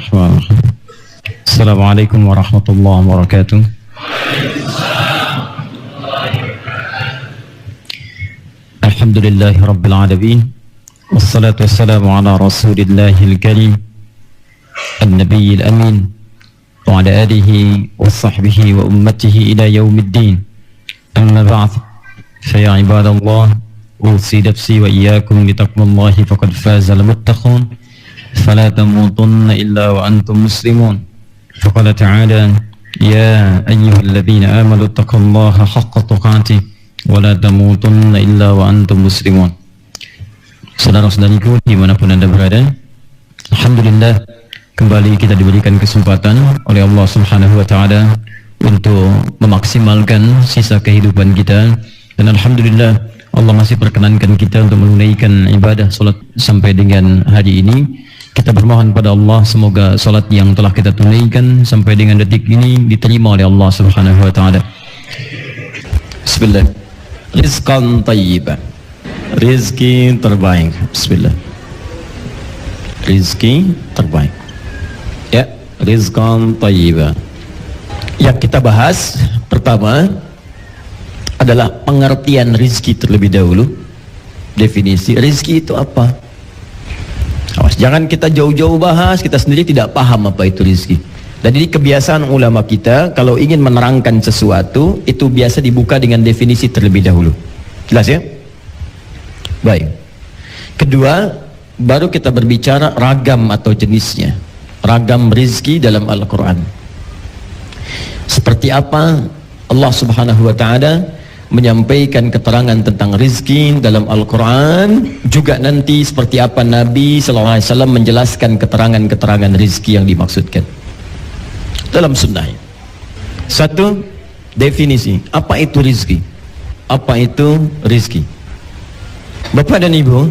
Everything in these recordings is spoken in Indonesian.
Bismillahirrahmanirrahim. Assalamualaikum warahmatullahi wabarakatuh. Alhamdulillahi rabbil alamin. Wassalatu wassalamu ala rasulillahil karim an-nabiyil amin wa ala alihi wa sahbihi wa ummatihi ila yaumiddin. Amma ba'd. Fa ya ibadallah, usi nafsi wa iyyakum bitaqwallahi faqad fazal muttaqun. Fala tamutunna illa wa antum muslimun. Faqala ta'ala ya ayyuhalladzina amanu taqullaha haqqa tuqatih wa la tamutunna illa wa antum muslimun. Saudara-saudariku dimanapun anda berada, alhamdulillah kembali kita diberikan kesempatan oleh Allah Subhanahu wa ta'ala untuk memaksimalkan sisa kehidupan kita, dan alhamdulillah Allah masih perkenankan kita untuk menunaikan ibadah salat sampai dengan hari ini. Kita bermohon pada Allah semoga salat yang telah kita tunaikan sampai dengan detik ini diterima oleh Allah Subhanahu wa ta'ala. Bismillah. Rizqan tayyiban, rizki terbaik. Bismillah. Rizki terbaik. Ya, rizqan tayyiban. Yang kita bahas pertama adalah pengertian rizki terlebih dahulu. Definisi rizki itu apa? Awas, jangan kita jauh-jauh bahas, kita sendiri tidak paham apa itu rizki. Dan ini kebiasaan ulama kita, kalau ingin menerangkan sesuatu itu biasa dibuka dengan definisi terlebih dahulu. Jelas ya? Baik. Kedua, baru kita berbicara ragam atau jenisnya, ragam rizki dalam Al-Quran. Seperti apa Allah Subhanahu wa ta'ala menyampaikan keterangan tentang rizki dalam Al-Quran, juga nanti seperti apa Nabi SAW menjelaskan keterangan-keterangan rizki yang dimaksudkan dalam sunnahnya. Satu, definisi apa itu rizki. Apa itu rizki? Bapak dan Ibu,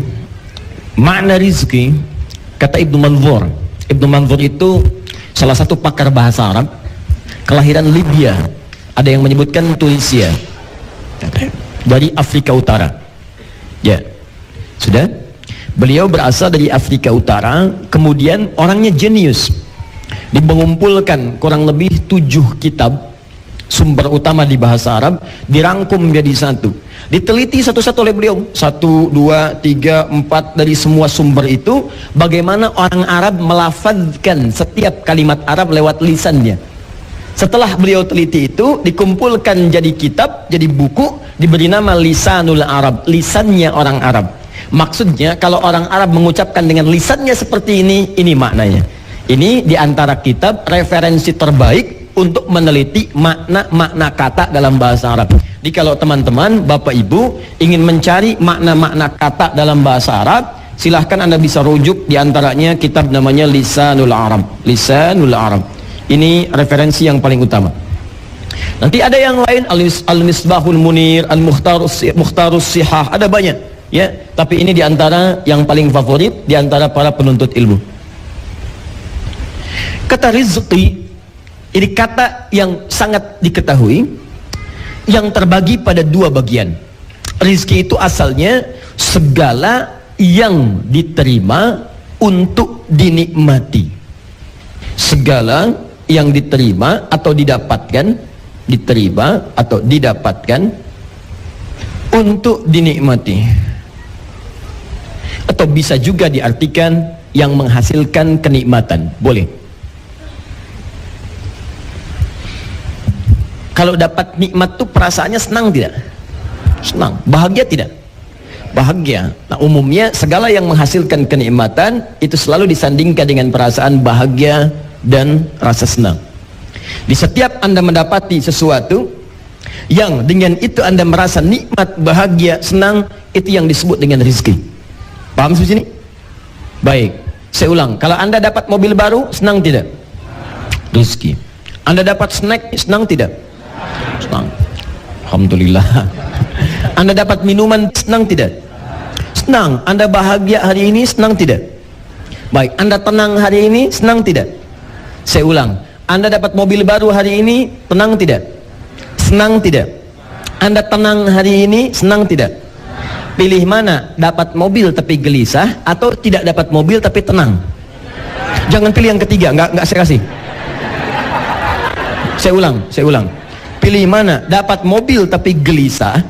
makna rizki kata Ibnu Manzur. Ibnu Manzur itu salah satu pakar bahasa Arab, kelahiran Libya, ada yang menyebutkan Tunisia, dari Afrika Utara. Ya, sudah. Beliau berasal dari Afrika Utara, kemudian orangnya jenius. Mengumpulkan kurang lebih 7 kitab sumber utama di bahasa Arab, dirangkum menjadi satu. Diteliti satu-satu oleh beliau, 1, 2, 3, 4 dari semua sumber itu, bagaimana orang Arab melafadzkan setiap kalimat Arab lewat lisannya. Setelah beliau teliti itu, dikumpulkan jadi kitab, jadi buku, diberi nama Lisanul Arab, lisannya orang Arab. Maksudnya kalau orang Arab mengucapkan dengan lisannya seperti ini maknanya. Ini diantara kitab referensi terbaik untuk meneliti makna-makna kata dalam bahasa Arab. Jadi kalau teman-teman, Bapak Ibu ingin mencari makna-makna kata dalam bahasa Arab, silahkan Anda bisa rujuk diantaranya kitab namanya Lisanul Arab. Lisanul Arab. Ini referensi yang paling utama. Nanti ada yang lain, Al-Misbahul Munir, Al-Mukhtarus Sihah, ada banyak ya, tapi ini diantara yang paling favorit diantara para penuntut ilmu. Kata rizqi ini kata yang sangat diketahui, yang terbagi pada 2 bagian. Rizki itu asalnya segala yang diterima untuk dinikmati, segala yang diterima atau didapatkan, diterima atau didapatkan untuk dinikmati, atau bisa juga diartikan yang menghasilkan kenikmatan, boleh. Kalau dapat nikmat tuh perasaannya senang tidak? Senang. Bahagia tidak? Bahagia. Nah, umumnya segala yang menghasilkan kenikmatan itu selalu disandingkan dengan perasaan bahagia dan rasa senang. Di setiap Anda mendapati sesuatu yang dengan itu Anda merasa nikmat, bahagia, senang, itu yang disebut dengan rizki. Paham di sini? Baik, saya ulang. Kalau Anda dapat mobil baru, senang tidak? Rizki. Anda dapat snack, senang tidak? Senang. Alhamdulillah. Anda dapat minuman, senang tidak? Senang. Anda bahagia hari ini, senang tidak? Baik, Anda tenang hari ini, senang tidak? Saya ulang, Anda dapat mobil baru hari ini, tenang tidak? Senang tidak? Anda tenang hari ini, senang tidak? Pilih mana? Dapat mobil tapi gelisah atau tidak dapat mobil tapi tenang? Jangan pilih yang ketiga, nggak saya kasih. Saya ulang. Pilih mana? Dapat mobil tapi gelisah,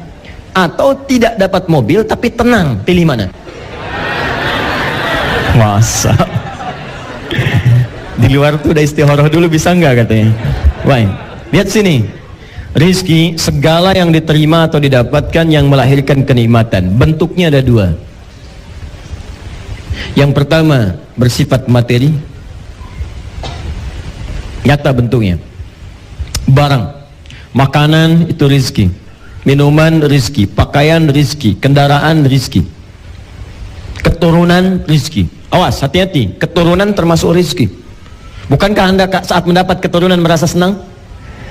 atau tidak dapat mobil tapi tenang. Pilih mana? Masa di luar tuh udah istikharah dulu, bisa nggak katanya. Baik, lihat sini. Rizki, segala yang diterima atau didapatkan yang melahirkan kenikmatan, bentuknya ada dua. Yang pertama bersifat materi, nyata bentuknya. Barang, makanan itu rizki, minuman rizki, pakaian rizki, kendaraan rizki, keturunan rizki. Awas, hati-hati, keturunan termasuk rizki. Bukankah Anda saat mendapat keturunan merasa senang?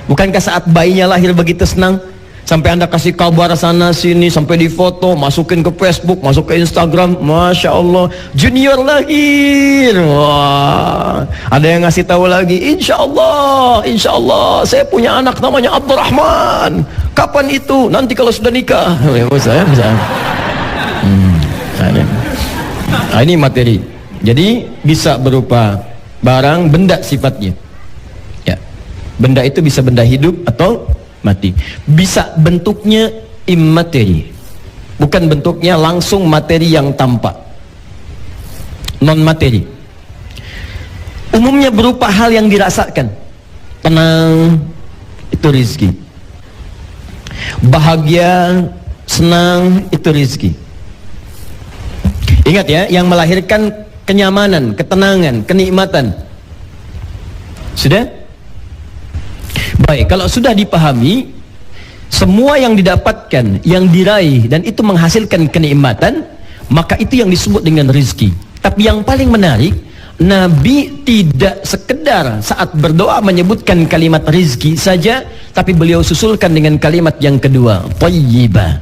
Bukankah saat bayinya lahir begitu senang? Sampai Anda kasih kabar sana sini, sampai di foto, masukin ke Facebook, masuk ke Instagram. Masya Allah, junior lahir. Wah, ada yang ngasih tahu lagi, insya Allah saya punya anak namanya Abdurrahman. Kapan itu? Nanti kalau sudah nikah. Nah, ini materi. Jadi bisa berupa barang, benda sifatnya. Ya, benda itu bisa benda hidup atau mati. Bisa bentuknya immateri, bukan bentuknya langsung materi yang tampak, non materi. Umumnya berupa hal yang dirasakan. Tenang itu rizki, bahagia, senang itu rizki. Ingat ya, yang melahirkan kenyamanan, ketenangan, kenikmatan. Sudah? Baik, kalau sudah dipahami semua yang didapatkan, yang diraih, dan itu menghasilkan kenikmatan, maka itu yang disebut dengan rizki. Tapi yang paling menarik, Nabi tidak sekedar saat berdoa menyebutkan kalimat rizki saja, tapi beliau susulkan dengan kalimat yang kedua, thayyibah.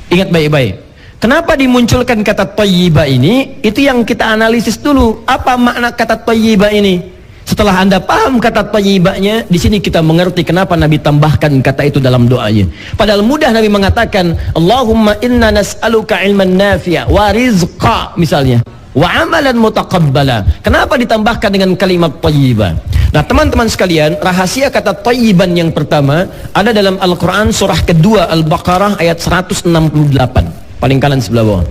Ingat baik-baik, kenapa dimunculkan kata thayyibah ini? Itu yang kita analisis dulu. Apa makna kata thayyibah ini? Setelah Anda paham kata thayyibahnya, di sini kita mengerti kenapa Nabi tambahkan kata itu dalam doanya. Padahal mudah Nabi mengatakan, Allahumma inna nas'aluka ilman nafi'a wa rizqa misalnya, wa amalan mutaqabbala. Kenapa ditambahkan dengan kalimat thayyibah? Nah, teman-teman sekalian, rahasia kata thayyiban yang pertama ada dalam Al-Quran surah kedua Al-Baqarah ayat 168, paling kanan sebelah bawah.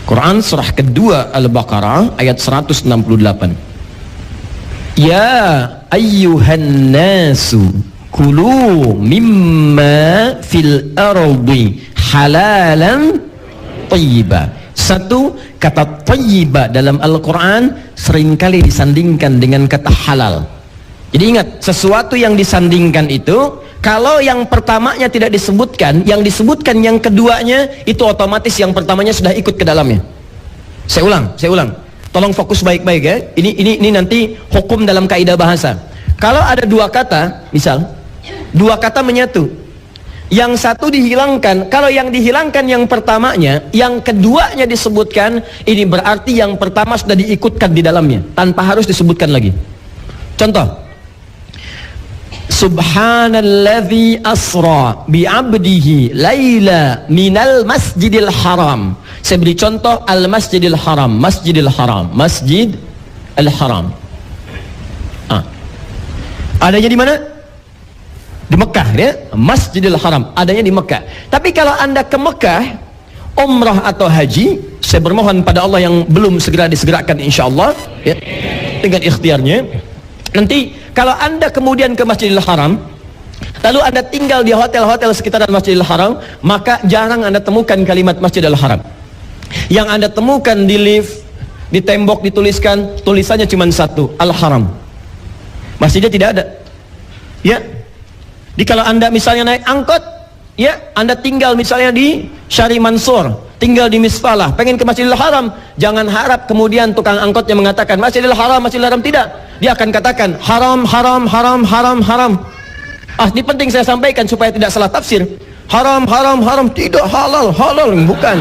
Quran surah kedua Al-Baqarah ayat 168. Ya ayyuhan nasu kulu mimma fil ardi halalan thayyiba. Satu, kata thayyiba dalam Al-Quran seringkali disandingkan dengan kata halal. Jadi ingat, sesuatu yang disandingkan itu, kalau yang pertamanya tidak disebutkan, yang disebutkan yang keduanya, itu otomatis yang pertamanya sudah ikut ke dalamnya. Saya ulang. Tolong fokus baik-baik ya. Ini nanti hukum dalam kaidah bahasa. Kalau ada dua kata, misal, dua kata menyatu, yang satu dihilangkan, kalau yang dihilangkan yang pertamanya, yang keduanya disebutkan, ini berarti yang pertama sudah diikutkan di dalamnya, tanpa harus disebutkan lagi. Contoh, Subhanalladzi asra bi'abdihi laila minal masjidil haram. Saya beri contoh al-masjidil haram, masjidil haram, masjid al-haram. Adanya di mana? Di Mekah ya, Masjidil Haram adanya di Mekah. Tapi kalau Anda ke Mekah umrah atau haji, saya bermohon pada Allah yang belum segera disegerakan insyaallah ya, dengan ikhtiarnya. Nanti kalau Anda kemudian ke Masjidil Haram, lalu Anda tinggal di hotel-hotel sekitaran Masjidil Haram, maka jarang Anda temukan kalimat Masjidil Haram. Yang Anda temukan di lift, di tembok dituliskan, tulisannya cuma satu, Al-Haram. Masjidnya tidak ada. Ya. Jadi kalau Anda misalnya naik angkot, ya, Anda tinggal misalnya di Syari Mansur, tinggal di Misfalah, pengen ke Masjidil Haram, jangan harap kemudian tukang angkotnya mengatakan Masjidil Haram, Masjidil Haram, tidak. Dia akan katakan haram, haram, haram, haram, haram. Ini penting saya sampaikan supaya tidak salah tafsir. Haram, haram, haram, tidak, halal, halal, bukan.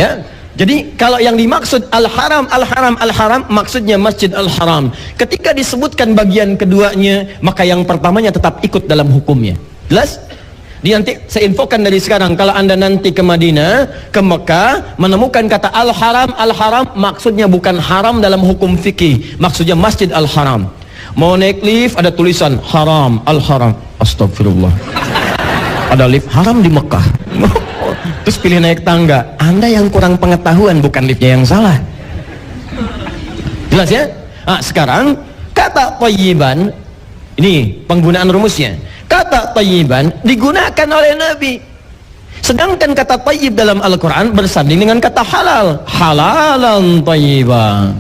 Ya. Jadi kalau yang dimaksud al-haram, al-haram, al-haram, maksudnya Masjid al-Haram. Ketika disebutkan bagian keduanya, maka yang pertamanya tetap ikut dalam hukumnya. Jelas? Nanti saya infokan dari sekarang, kalau anda nanti ke Madinah, ke Mekah, menemukan kata Al-Haram, Al-Haram maksudnya bukan haram dalam hukum fikih, maksudnya Masjid Al-Haram. Mau naik lift ada tulisan haram, Al-Haram. Astagfirullah. Ada lift haram di Mekah. Terus pilih naik tangga. Anda yang kurang pengetahuan, bukan liftnya yang salah. Jelas ya? Nah, sekarang kata thayyiban, ini penggunaan rumusnya. Kata thayyiban digunakan oleh Nabi. Sedangkan kata thayyib dalam Al-Quran bersanding dengan kata halal. Halalan thayyiban.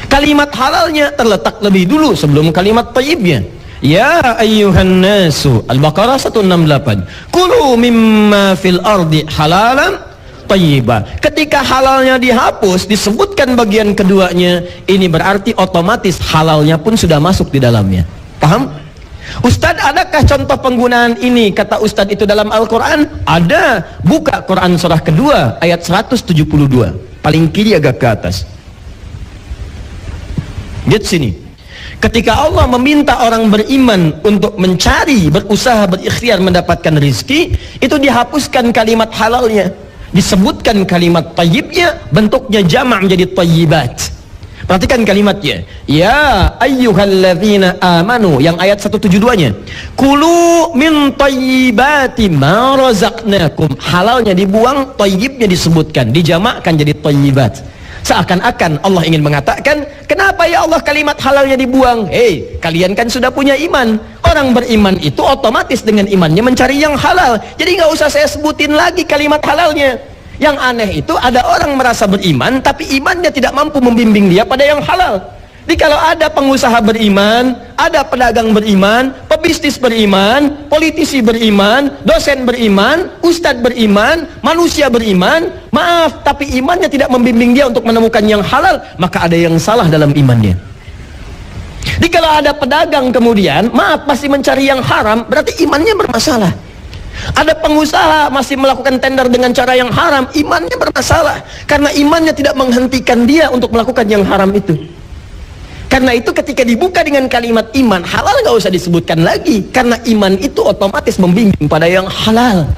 Kalimat halalnya terletak lebih dulu sebelum kalimat thayyibnya. Ya ayyuhan nasu, Al-Baqarah 168. Kulu mimma fil ardi halalan thayyiban. Ketika halalnya dihapus, disebutkan bagian keduanya, ini berarti otomatis halalnya pun sudah masuk di dalamnya. Paham? Ustadz, adakah contoh penggunaan ini kata Ustadz itu dalam Al-Quran? Ada. Buka Quran surah kedua ayat 172, paling kiri agak ke atas. Lihat sini. Ketika Allah meminta orang beriman untuk mencari, berusaha, berikhtiar mendapatkan rizki, itu dihapuskan kalimat halalnya, disebutkan kalimat tayyibnya, bentuknya jama' menjadi tayyibat. Perhatikan kalimatnya. Ya ayyuhalladzina amanu, yang ayat 172-nya. Kulu min tayyibati ma razaqnakum. Halalnya dibuang, tayyibnya disebutkan, dijamakkan jadi tayyibat. Seakan-akan Allah ingin mengatakan, kenapa ya Allah kalimat halalnya dibuang? Hei, kalian kan sudah punya iman. Orang beriman itu otomatis dengan imannya mencari yang halal. Jadi nggak usah saya sebutin lagi kalimat halalnya. Yang aneh itu ada orang merasa beriman tapi imannya tidak mampu membimbing dia pada yang halal. Jadi kalau ada pengusaha beriman, ada pedagang beriman, pebisnis beriman, politisi beriman, dosen beriman, ustadz beriman, manusia beriman, maaf, tapi imannya tidak membimbing dia untuk menemukan yang halal, maka ada yang salah dalam imannya. Jadi kalau ada pedagang kemudian, maaf, masih mencari yang haram, berarti imannya bermasalah. Ada pengusaha masih melakukan tender dengan cara yang haram, imannya bermasalah, karena imannya tidak menghentikan dia untuk melakukan yang haram itu. Karena itu ketika dibuka dengan kalimat iman, halal nggak usah disebutkan lagi, karena iman itu otomatis membimbing pada yang halal.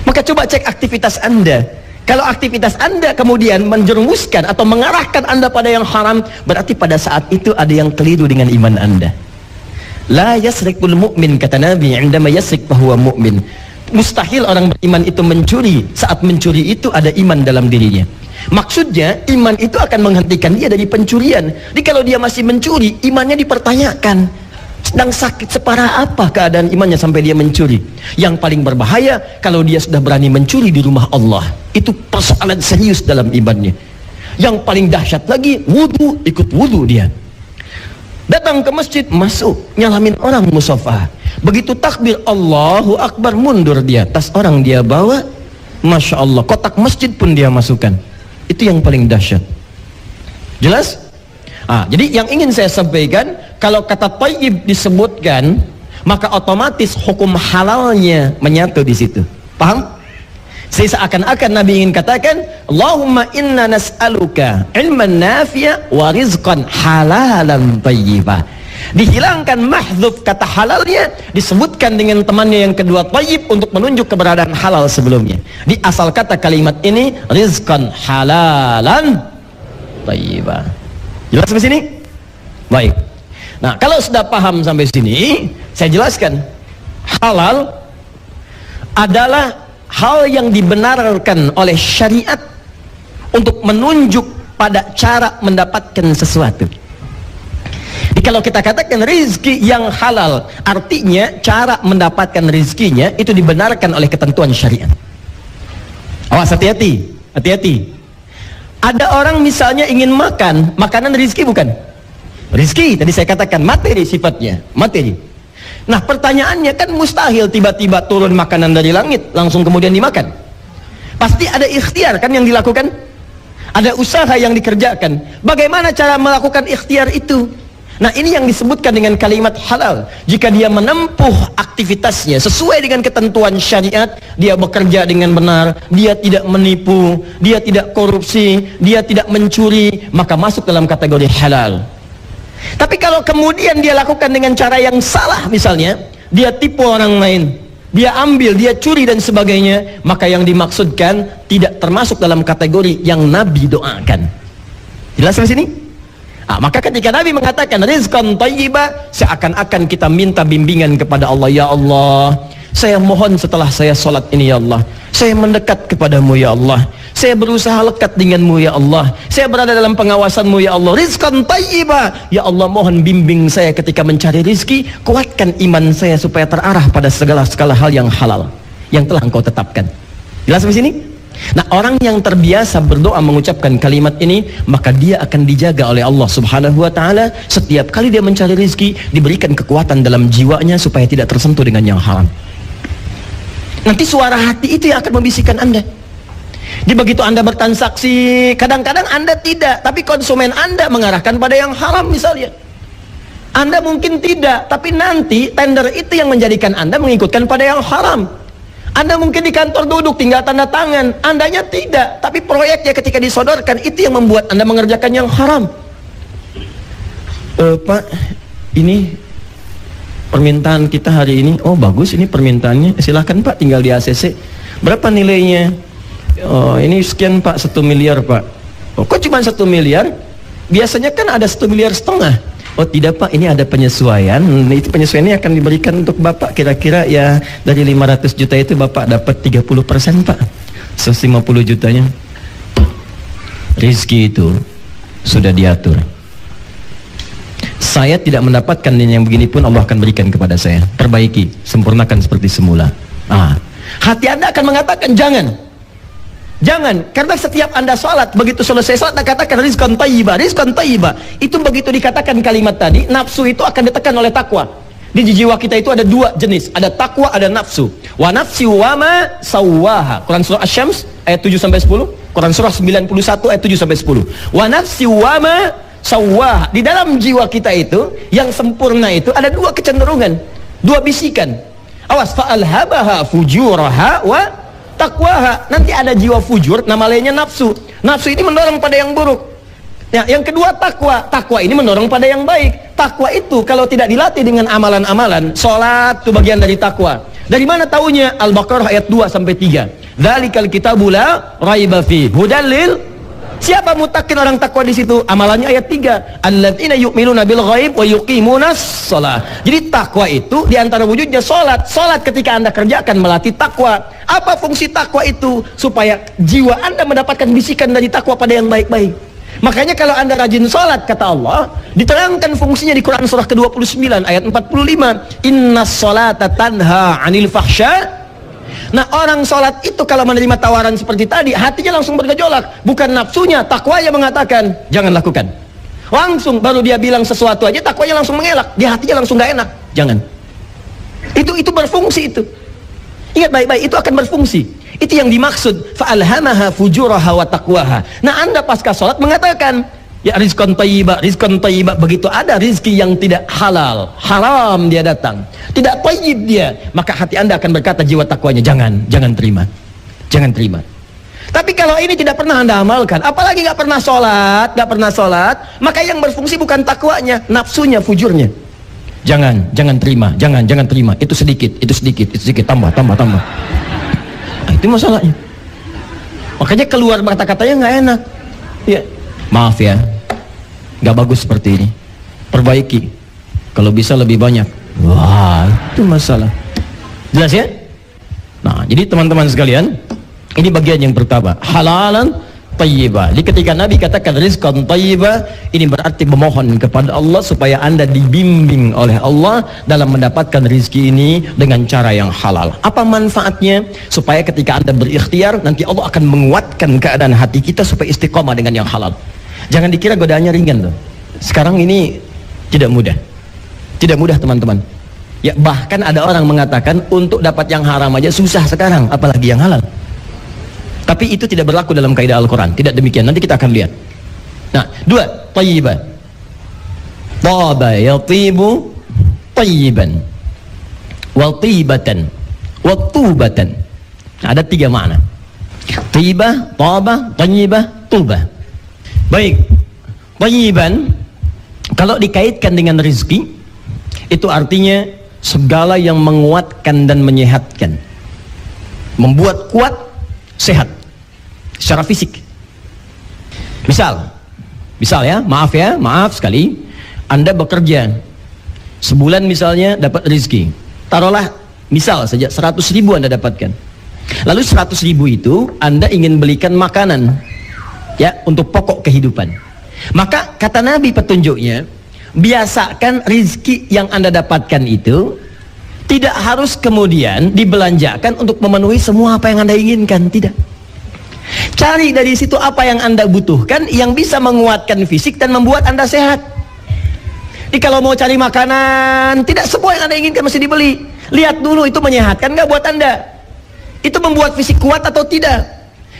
Maka coba cek aktivitas Anda. Kalau aktivitas Anda kemudian menjerumuskan atau mengarahkan Anda pada yang haram, berarti pada saat itu ada yang keliru dengan iman Anda. La yasrikul mu'min, kata Nabi, indama yasrik fahuwa mu'min. Mustahil orang beriman itu mencuri. Saat mencuri itu ada iman dalam dirinya. Maksudnya iman itu akan menghentikan dia dari pencurian. Jadi kalau dia masih mencuri, imannya dipertanyakan. Sedang sakit separah apa keadaan imannya sampai dia mencuri? Yang paling berbahaya kalau dia sudah berani mencuri di rumah Allah. Itu persoalan serius dalam imannya. Yang paling dahsyat lagi, wudu, ikut wudu dia. Datang ke masjid, masuk, nyalamin orang musafah. Begitu takbir Allahu Akbar, mundur dia, tas orang dia bawa, Masya Allah, kotak masjid pun dia masukkan. Itu yang paling dahsyat. Jelas? Jadi yang ingin saya sampaikan, kalau kata thayyib disebutkan, maka otomatis hukum halalnya menyatu di situ. Paham? Seakan-akan Nabi ingin katakan, Allahumma inna nas'aluka ilman nafi'a wa rizqan halalan thayyibah. Dihilangkan mahdzuf kata halalnya, disebutkan dengan temannya yang kedua thayyib untuk menunjuk keberadaan halal sebelumnya. Di asal kata kalimat ini rizqan halalan thayyibah. Jelas sampai sini? Baik. Nah, kalau sudah paham sampai sini, saya jelaskan. Halal adalah hal yang dibenarkan oleh syariat untuk menunjuk pada cara mendapatkan sesuatu. Jadi kalau kita katakan rizki yang halal, artinya cara mendapatkan rizkinya itu dibenarkan oleh ketentuan syariat. Awas, hati-hati, hati-hati. Ada orang misalnya ingin makan, makanan rizki bukan? Rizki, tadi saya katakan materi sifatnya, materi. Nah pertanyaannya kan mustahil tiba-tiba turun makanan dari langit langsung kemudian dimakan. Pasti ada ikhtiar kan yang dilakukan, ada usaha yang dikerjakan. Bagaimana cara melakukan ikhtiar itu? Nah ini yang disebutkan dengan kalimat halal. Jika dia menempuh aktivitasnya sesuai dengan ketentuan syariat, dia bekerja dengan benar, dia tidak menipu, dia tidak korupsi, dia tidak mencuri, maka masuk dalam kategori halal. Tapi kalau kemudian dia lakukan dengan cara yang salah, misalnya dia tipu orang lain, dia ambil, dia curi dan sebagainya, maka yang dimaksudkan tidak termasuk dalam kategori yang Nabi doakan. Jelas di sini? Maka ketika Nabi mengatakan rizqan thayyiba, seakan-akan kita minta bimbingan kepada Allah. Ya Allah, saya mohon setelah saya sholat ini ya Allah, saya mendekat kepadamu ya Allah, saya berusaha lekat denganmu ya Allah, saya berada dalam pengawasanmu ya Allah. Rizqan thayyiba, ya Allah mohon bimbing saya ketika mencari rizki, kuatkan iman saya supaya terarah pada segala hal yang halal yang telah engkau tetapkan. Jelas sampai sini? Nah, orang yang terbiasa berdoa mengucapkan kalimat ini, maka dia akan dijaga oleh Allah Subhanahu wa ta'ala. Setiap kali dia mencari rizki, diberikan kekuatan dalam jiwanya supaya tidak tersentuh dengan yang haram. Nanti suara hati itu yang akan membisikkan Anda. Jadi begitu Anda bertransaksi, kadang-kadang Anda tidak, tapi konsumen Anda mengarahkan pada yang haram misalnya. Anda mungkin tidak, tapi nanti tender itu yang menjadikan Anda mengikutkan pada yang haram. Anda mungkin di kantor duduk tinggal tanda tangan, Andanya tidak, tapi proyeknya ketika disodorkan itu yang membuat Anda mengerjakan yang haram. Pak, ini permintaan kita hari ini. Oh bagus, ini permintaannya, silahkan Pak, tinggal di ACC. Berapa nilainya? Oh ini sekian Pak, 1 miliar Pak. Oh kok cuma 1 miliar? Biasanya kan ada 1,5 miliar. Oh tidak Pak, ini ada penyesuaian. Itu penyesuaiannya akan diberikan untuk Bapak. Kira-kira ya dari 500 juta itu Bapak dapat 30% Pak, 150 jutanya. Rizki itu sudah diatur. Saya tidak mendapatkan yang begini pun Allah akan berikan kepada saya. Perbaiki, sempurnakan seperti semula. Hati Anda akan mengatakan jangan. Jangan, karena setiap Anda sholat, begitu selesai sholat, Anda katakan rizqan thayyiba, rizqan thayyiba. Itu begitu dikatakan kalimat tadi, nafsu itu akan ditekan oleh takwa. Di jiwa kita itu ada 2 jenis, ada takwa, ada nafsu. Wa nafsi wa ma sawwaha. Quran surah Asy-Syams ayat 7-10, Quran surah 91 ayat 7-10. Wa nafsi wa ma sawwaha. Di dalam jiwa kita itu, yang sempurna itu ada 2 kecenderungan, 2 bisikan. Awas, fa'alhabaha fujuraha wa takwaha. Nanti ada jiwa fujur, nama lainnya nafsu. Nafsu ini mendorong pada yang buruk. Ya, yang kedua takwa. Takwa ini mendorong pada yang baik. Takwa itu kalau tidak dilatih dengan amalan-amalan, sholat itu bagian dari takwa. Dari mana taunya? Al-Baqarah ayat 2-3. Dzalikal kitabu la raiba fi hudal lil. Siapa mutakin orang takwa di situ? Amalannya ayat 3. Alladzina yu'minuna bil ghaib wa yuqimunas shalah. Jadi takwa itu di antara wujudnya salat. Salat ketika Anda kerjakan melatih takwa. Apa fungsi takwa itu? Supaya jiwa Anda mendapatkan bisikan dari takwa pada yang baik-baik. Makanya kalau Anda rajin salat, kata Allah, diterangkan fungsinya di Quran surah ke-29 ayat 45. Innas salata tanha 'anil fahsya. Nah, orang sholat itu kalau menerima tawaran seperti tadi, hatinya langsung bergejolak. Bukan nafsunya, takwanya mengatakan jangan lakukan. Langsung baru dia bilang sesuatu aja, takwanya langsung mengelak. Di hatinya langsung gak enak. Jangan. Itu berfungsi itu. Ingat baik-baik, itu akan berfungsi. Itu yang dimaksud fa'alhamaha fujuraha wa taqwaha. Nah, Anda pasca sholat mengatakan ya rizqan thayyiba, rizqan thayyiba. Begitu ada rizki yang tidak halal, haram dia datang, tidak thayyib dia, maka hati Anda akan berkata jiwa takwanya jangan terima, jangan terima. Tapi kalau ini tidak pernah Anda amalkan, apalagi nggak pernah sholat, maka yang berfungsi bukan takwanya, nafsunya, fujurnya. Jangan terima, jangan terima. Itu sedikit, tambah. Nah, itu masalahnya. Makanya keluar kata-katanya nggak enak. Ya, maaf ya, nggak bagus seperti ini. Perbaiki. Kalau bisa lebih banyak. Wah, itu masalah. Jelas ya? Nah, jadi teman-teman sekalian, ini bagian yang pertama, halalan thayyibah. Jadi ketika Nabi katakan rizqan thayyibah, ini berarti memohon kepada Allah supaya Anda dibimbing oleh Allah dalam mendapatkan rizki ini dengan cara yang halal. Apa manfaatnya? Supaya ketika Anda berikhtiar, nanti Allah akan menguatkan keadaan hati kita supaya istiqomah dengan yang halal. Jangan dikira godaannya ringan loh. Sekarang ini tidak mudah. Tidak mudah teman-teman. Ya, bahkan ada orang mengatakan untuk dapat yang haram aja susah sekarang, apalagi yang halal. Tapi itu tidak berlaku dalam kaidah Al-Quran. Tidak demikian. Nanti kita akan lihat. Nah, 2, thayyibah. Taba yatibu thayyiban wa tibatan wa tubatan. Nah, ada 3 makna. Tibah, taba, thayyibah, tubah. Baik. Thayyiban kalau dikaitkan dengan rizki, itu artinya segala yang menguatkan dan menyehatkan, membuat kuat, sehat secara fisik. Misal ya, maaf sekali, Anda bekerja sebulan misalnya dapat rezeki, taruhlah misal saja 100.000 Anda dapatkan. Lalu 100.000 itu Anda ingin belikan makanan ya untuk pokok kehidupan. Maka kata Nabi petunjuknya, biasakan rizki yang Anda dapatkan itu tidak harus kemudian dibelanjakan untuk memenuhi semua apa yang Anda inginkan, tidak. Cari dari situ apa yang Anda butuhkan, yang bisa menguatkan fisik dan membuat Anda sehat. Jadi kalau mau cari makanan, tidak semua yang Anda inginkan mesti dibeli. Lihat dulu itu menyehatkan nggak buat Anda, itu membuat fisik kuat atau tidak.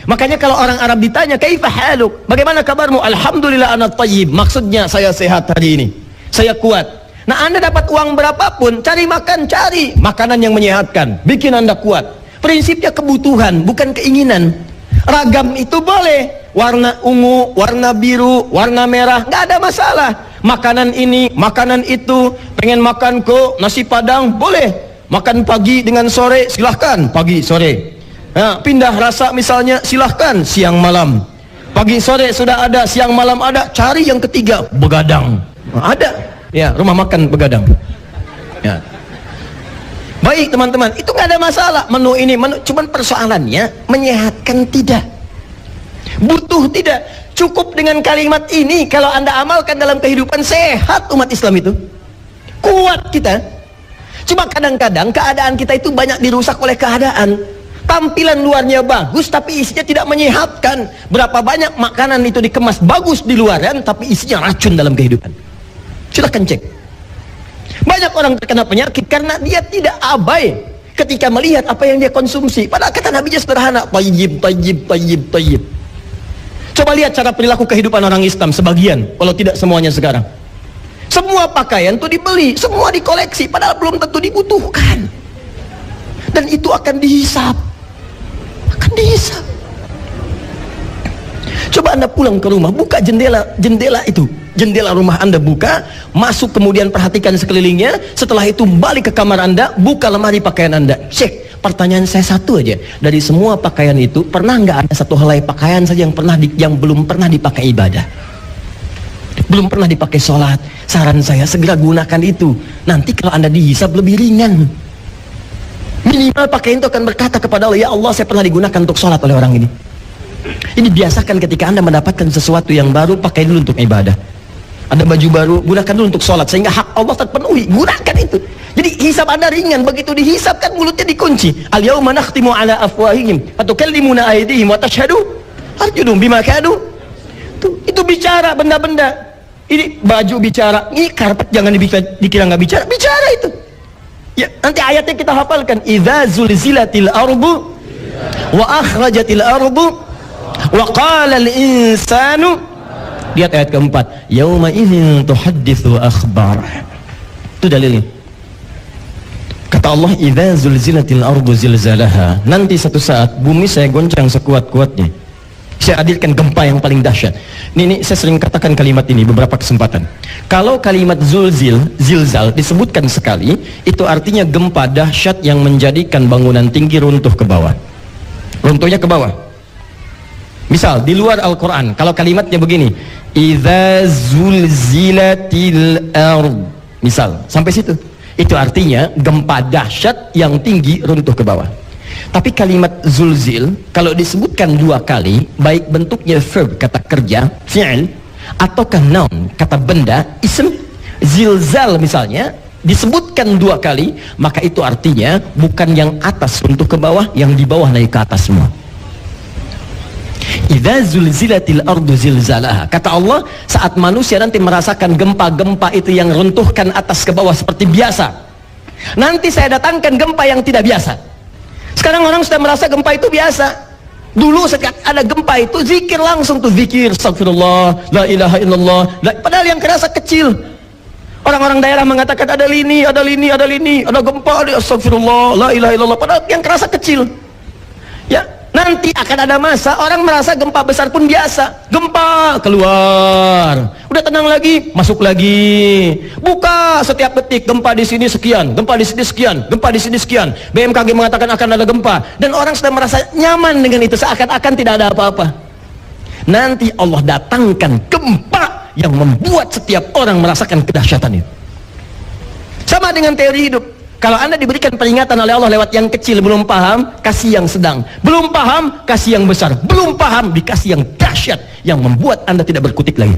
Makanya kalau orang Arab ditanya, kaifa haluk, bagaimana kabarmu? Alhamdulillah ana thayyib, maksudnya saya sehat hari ini, saya kuat. Nah, Anda dapat uang berapapun, cari makanan yang menyehatkan, bikin Anda kuat. Prinsipnya kebutuhan, bukan keinginan. Ragam itu boleh, warna ungu, warna biru, warna merah, nggak ada masalah. Makanan ini, makanan itu, pengen makan kok nasi padang, boleh. Makan pagi dengan sore, silahkan, pagi sore. Nah, pindah rasa misalnya, silahkan, siang malam. Pagi sore sudah ada, siang malam ada. Cari yang ketiga, begadang. Nah, ada, ya, rumah makan begadang. Ya. Baik teman-teman, itu nggak ada masalah. Menu ini, cuman persoalannya menyehatkan tidak, butuh tidak. Cukup dengan kalimat ini, kalau Anda amalkan dalam kehidupan, sehat umat Islam itu, kuat kita. Cuma kadang-kadang keadaan kita itu banyak dirusak oleh keadaan. Tampilan luarnya bagus tapi isinya tidak menyehatkan. Berapa banyak makanan itu dikemas bagus di luaran tapi isinya racun dalam kehidupan. Silahkan cek. Banyak orang terkena penyakit karena dia tidak abai ketika melihat apa yang dia konsumsi. Padahal kata Nabi sederhana, tayyib, tayyib, tayyib, tayyib. Coba lihat cara perilaku kehidupan orang Islam sebagian, walau tidak semuanya sekarang. Semua pakaian itu dibeli, semua dikoleksi, padahal belum tentu dibutuhkan. Dan itu akan dihisap. Akan dihisap. Coba Anda pulang ke rumah, buka jendela itu, jendela rumah Anda buka, masuk kemudian perhatikan sekelilingnya. Setelah itu balik ke kamar Anda, buka lemari pakaian Anda, cek. Pertanyaan saya satu aja, dari semua pakaian itu pernah nggak ada satu helai pakaian saja yang belum pernah dipakai ibadah, belum pernah dipakai sholat? Saran saya segera gunakan itu. Nanti kalau Anda dihisab lebih ringan. Minimal pakaian itu akan berkata kepada Allah, ya Allah, saya pernah digunakan untuk sholat oleh orang ini. Ini biasakan ketika Anda mendapatkan sesuatu yang baru, pakai dulu untuk ibadah. Ada baju baru, gunakan dulu untuk sholat, sehingga hak Allah terpenuhi. Gunakan itu. Jadi hisab Anda ringan. Begitu dihisab kan mulutnya dikunci. Al-yawma nakhtimu ala afwahihim wa tukallimuna aydihim wa tashhadu arjuluhum bima kanu. Itu bicara benda-benda. Ini baju bicara, ini karpet jangan dikira nggak bicara, bicara itu. Ya, nanti ayatnya kita hafalkan. Idza zulzilatil ardu wa akhrajatil ardu wa qala al-insanu. Lihat ayat keempat, yauma idzin tuhadditsu akhbar. Itu dalilnya. Kata Allah, idza zulzilatil ardu zilzalaha. Nanti satu saat bumi saya goncang sekuat-kuatnya. Saya hadirkan gempa yang paling dahsyat. Ini saya sering katakan kalimat ini beberapa kesempatan. Kalau kalimat zilzal disebutkan sekali, itu artinya gempa dahsyat yang menjadikan bangunan tinggi runtuh ke bawah. Runtuhnya ke bawah. Misal di luar Al-Quran, kalau kalimatnya begini, idza zulzilatil ard, misal sampai situ, itu artinya gempa dahsyat yang tinggi runtuh ke bawah. Tapi kalimat zulzil kalau disebutkan dua kali, baik bentuknya verb, kata kerja, fi'il, ataukah noun, kata benda, ism, zilzal misalnya, disebutkan dua kali, maka itu artinya bukan yang atas runtuh ke bawah, yang di bawah naik ke atas semua. Idza zulzilatil ardu zilzalaha. Kata Allah, saat manusia nanti merasakan gempa-gempa itu yang runtuhkan atas ke bawah seperti biasa, nanti saya datangkan gempa yang tidak biasa. Sekarang orang sudah merasa gempa itu biasa. Dulu setiap ada gempa itu zikir langsung tuh, zikir astagfirullah, la ilaha illallah, padahal yang kerasa kecil. Orang-orang daerah mengatakan ada lini, ada lini, ada lini, ada gempa, ada astagfirullah, la ilaha illallah, padahal yang kerasa kecil. Ya, Nanti akan ada masa orang merasa gempa besar pun biasa. Gempa, keluar. Udah tenang lagi, masuk lagi. Buka setiap detik, gempa di sini sekian, gempa di sini sekian, gempa di sini sekian. BMKG mengatakan akan ada gempa. Dan orang sudah merasa nyaman dengan itu, seakan-akan tidak ada apa-apa. Nanti Allah datangkan gempa yang membuat setiap orang merasakan kedahsyatan itu. Sama dengan teori hidup. Kalau Anda diberikan peringatan oleh Allah lewat yang kecil, belum paham, kasih yang sedang. Belum paham, kasih yang besar. Belum paham, dikasih yang dahsyat, yang membuat Anda tidak berkutik lagi.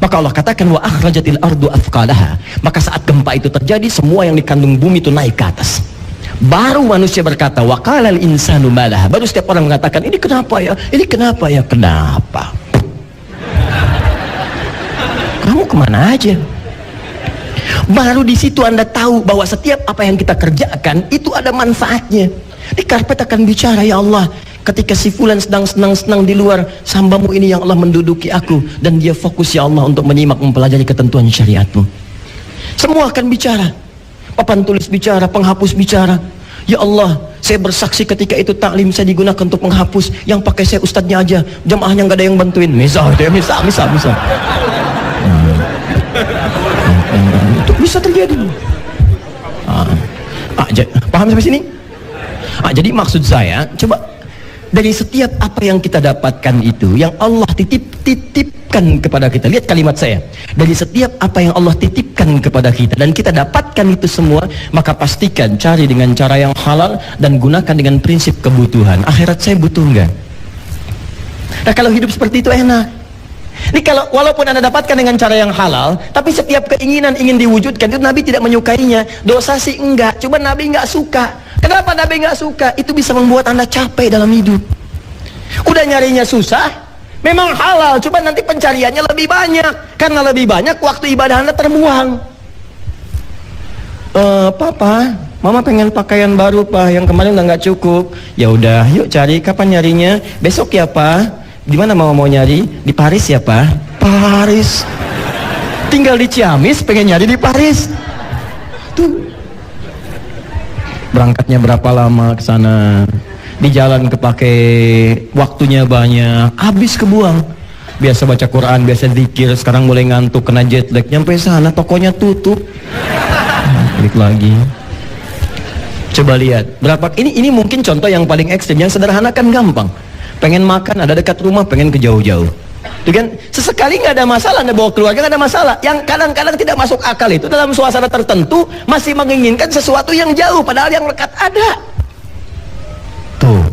Maka Allah katakan, wa akhrajatil ardu athqalaha. Maka saat gempa itu terjadi, semua yang dikandung bumi itu naik ke atas. Baru manusia berkata, wa qalal insanu malaha. Baru setiap orang mengatakan, ini kenapa ya? Ini kenapa ya? Kenapa? Kamu kemana aja? Baru di situ Anda tahu bahwa setiap apa yang kita kerjakan itu ada manfaatnya. Di karpet akan bicara, ya Allah, ketika si fulan sedang senang-senang di luar, hambamu ini yang Allah menduduki aku, dan dia fokus, ya Allah, untuk menyimak mempelajari ketentuan syariatmu. Semua akan bicara. Papan tulis bicara, penghapus bicara. Ya Allah, saya bersaksi ketika itu taklim saya digunakan untuk menghapus, yang pakai saya ustadznya aja, jamaahnya nggak ada yang bantuin. Misal. Itu bisa terjadi. Paham sampai sini? Jadi maksud saya, coba dari setiap apa yang kita dapatkan itu, yang Allah titipkan kepada kita. Lihat kalimat saya. Dari setiap apa yang Allah titipkan kepada kita dan kita dapatkan itu semua, maka pastikan cari dengan cara yang halal dan gunakan dengan prinsip kebutuhan. Akhirat saya butuh enggak? Nah, kalau hidup seperti itu enak. Ini kalau walaupun Anda dapatkan dengan cara yang halal, tapi setiap keinginan ingin diwujudkan itu Nabi tidak menyukainya. Dosa sih enggak, cuma Nabi enggak suka. Kenapa Nabi enggak suka? Itu bisa membuat Anda capek dalam hidup. Udah nyarinya susah, memang halal, cuma nanti pencariannya lebih banyak. Karena lebih banyak, waktu ibadah Anda terbuang. Papa, Mama pengen pakaian baru, Pak, yang kemarin udah nggak cukup. Ya udah, yuk cari. Kapan nyarinya? Besok ya, Pak. Di mana mau nyari? Di Paris ya, Pak? Paris. Tinggal di Ciamis, pengen nyari di Paris. Tuh. Berangkatnya berapa lama ke sana? Di jalan kepake waktunya banyak, habis kebuang. Biasa baca Quran, biasa zikir, sekarang mulai ngantuk, kena jet lag. Nyampe sana tokonya tutup. Klik lagi. Coba lihat, berapa ini mungkin contoh yang paling ekstrim, yang sederhana kan gampang. Pengen makan, ada dekat rumah, pengen ke jauh-jauh. Itu kan sesekali nggak ada masalah, Anda bawa keluarga nggak ada masalah. Yang kadang-kadang tidak masuk akal itu dalam suasana tertentu masih menginginkan sesuatu yang jauh, padahal yang dekat ada. Tuh,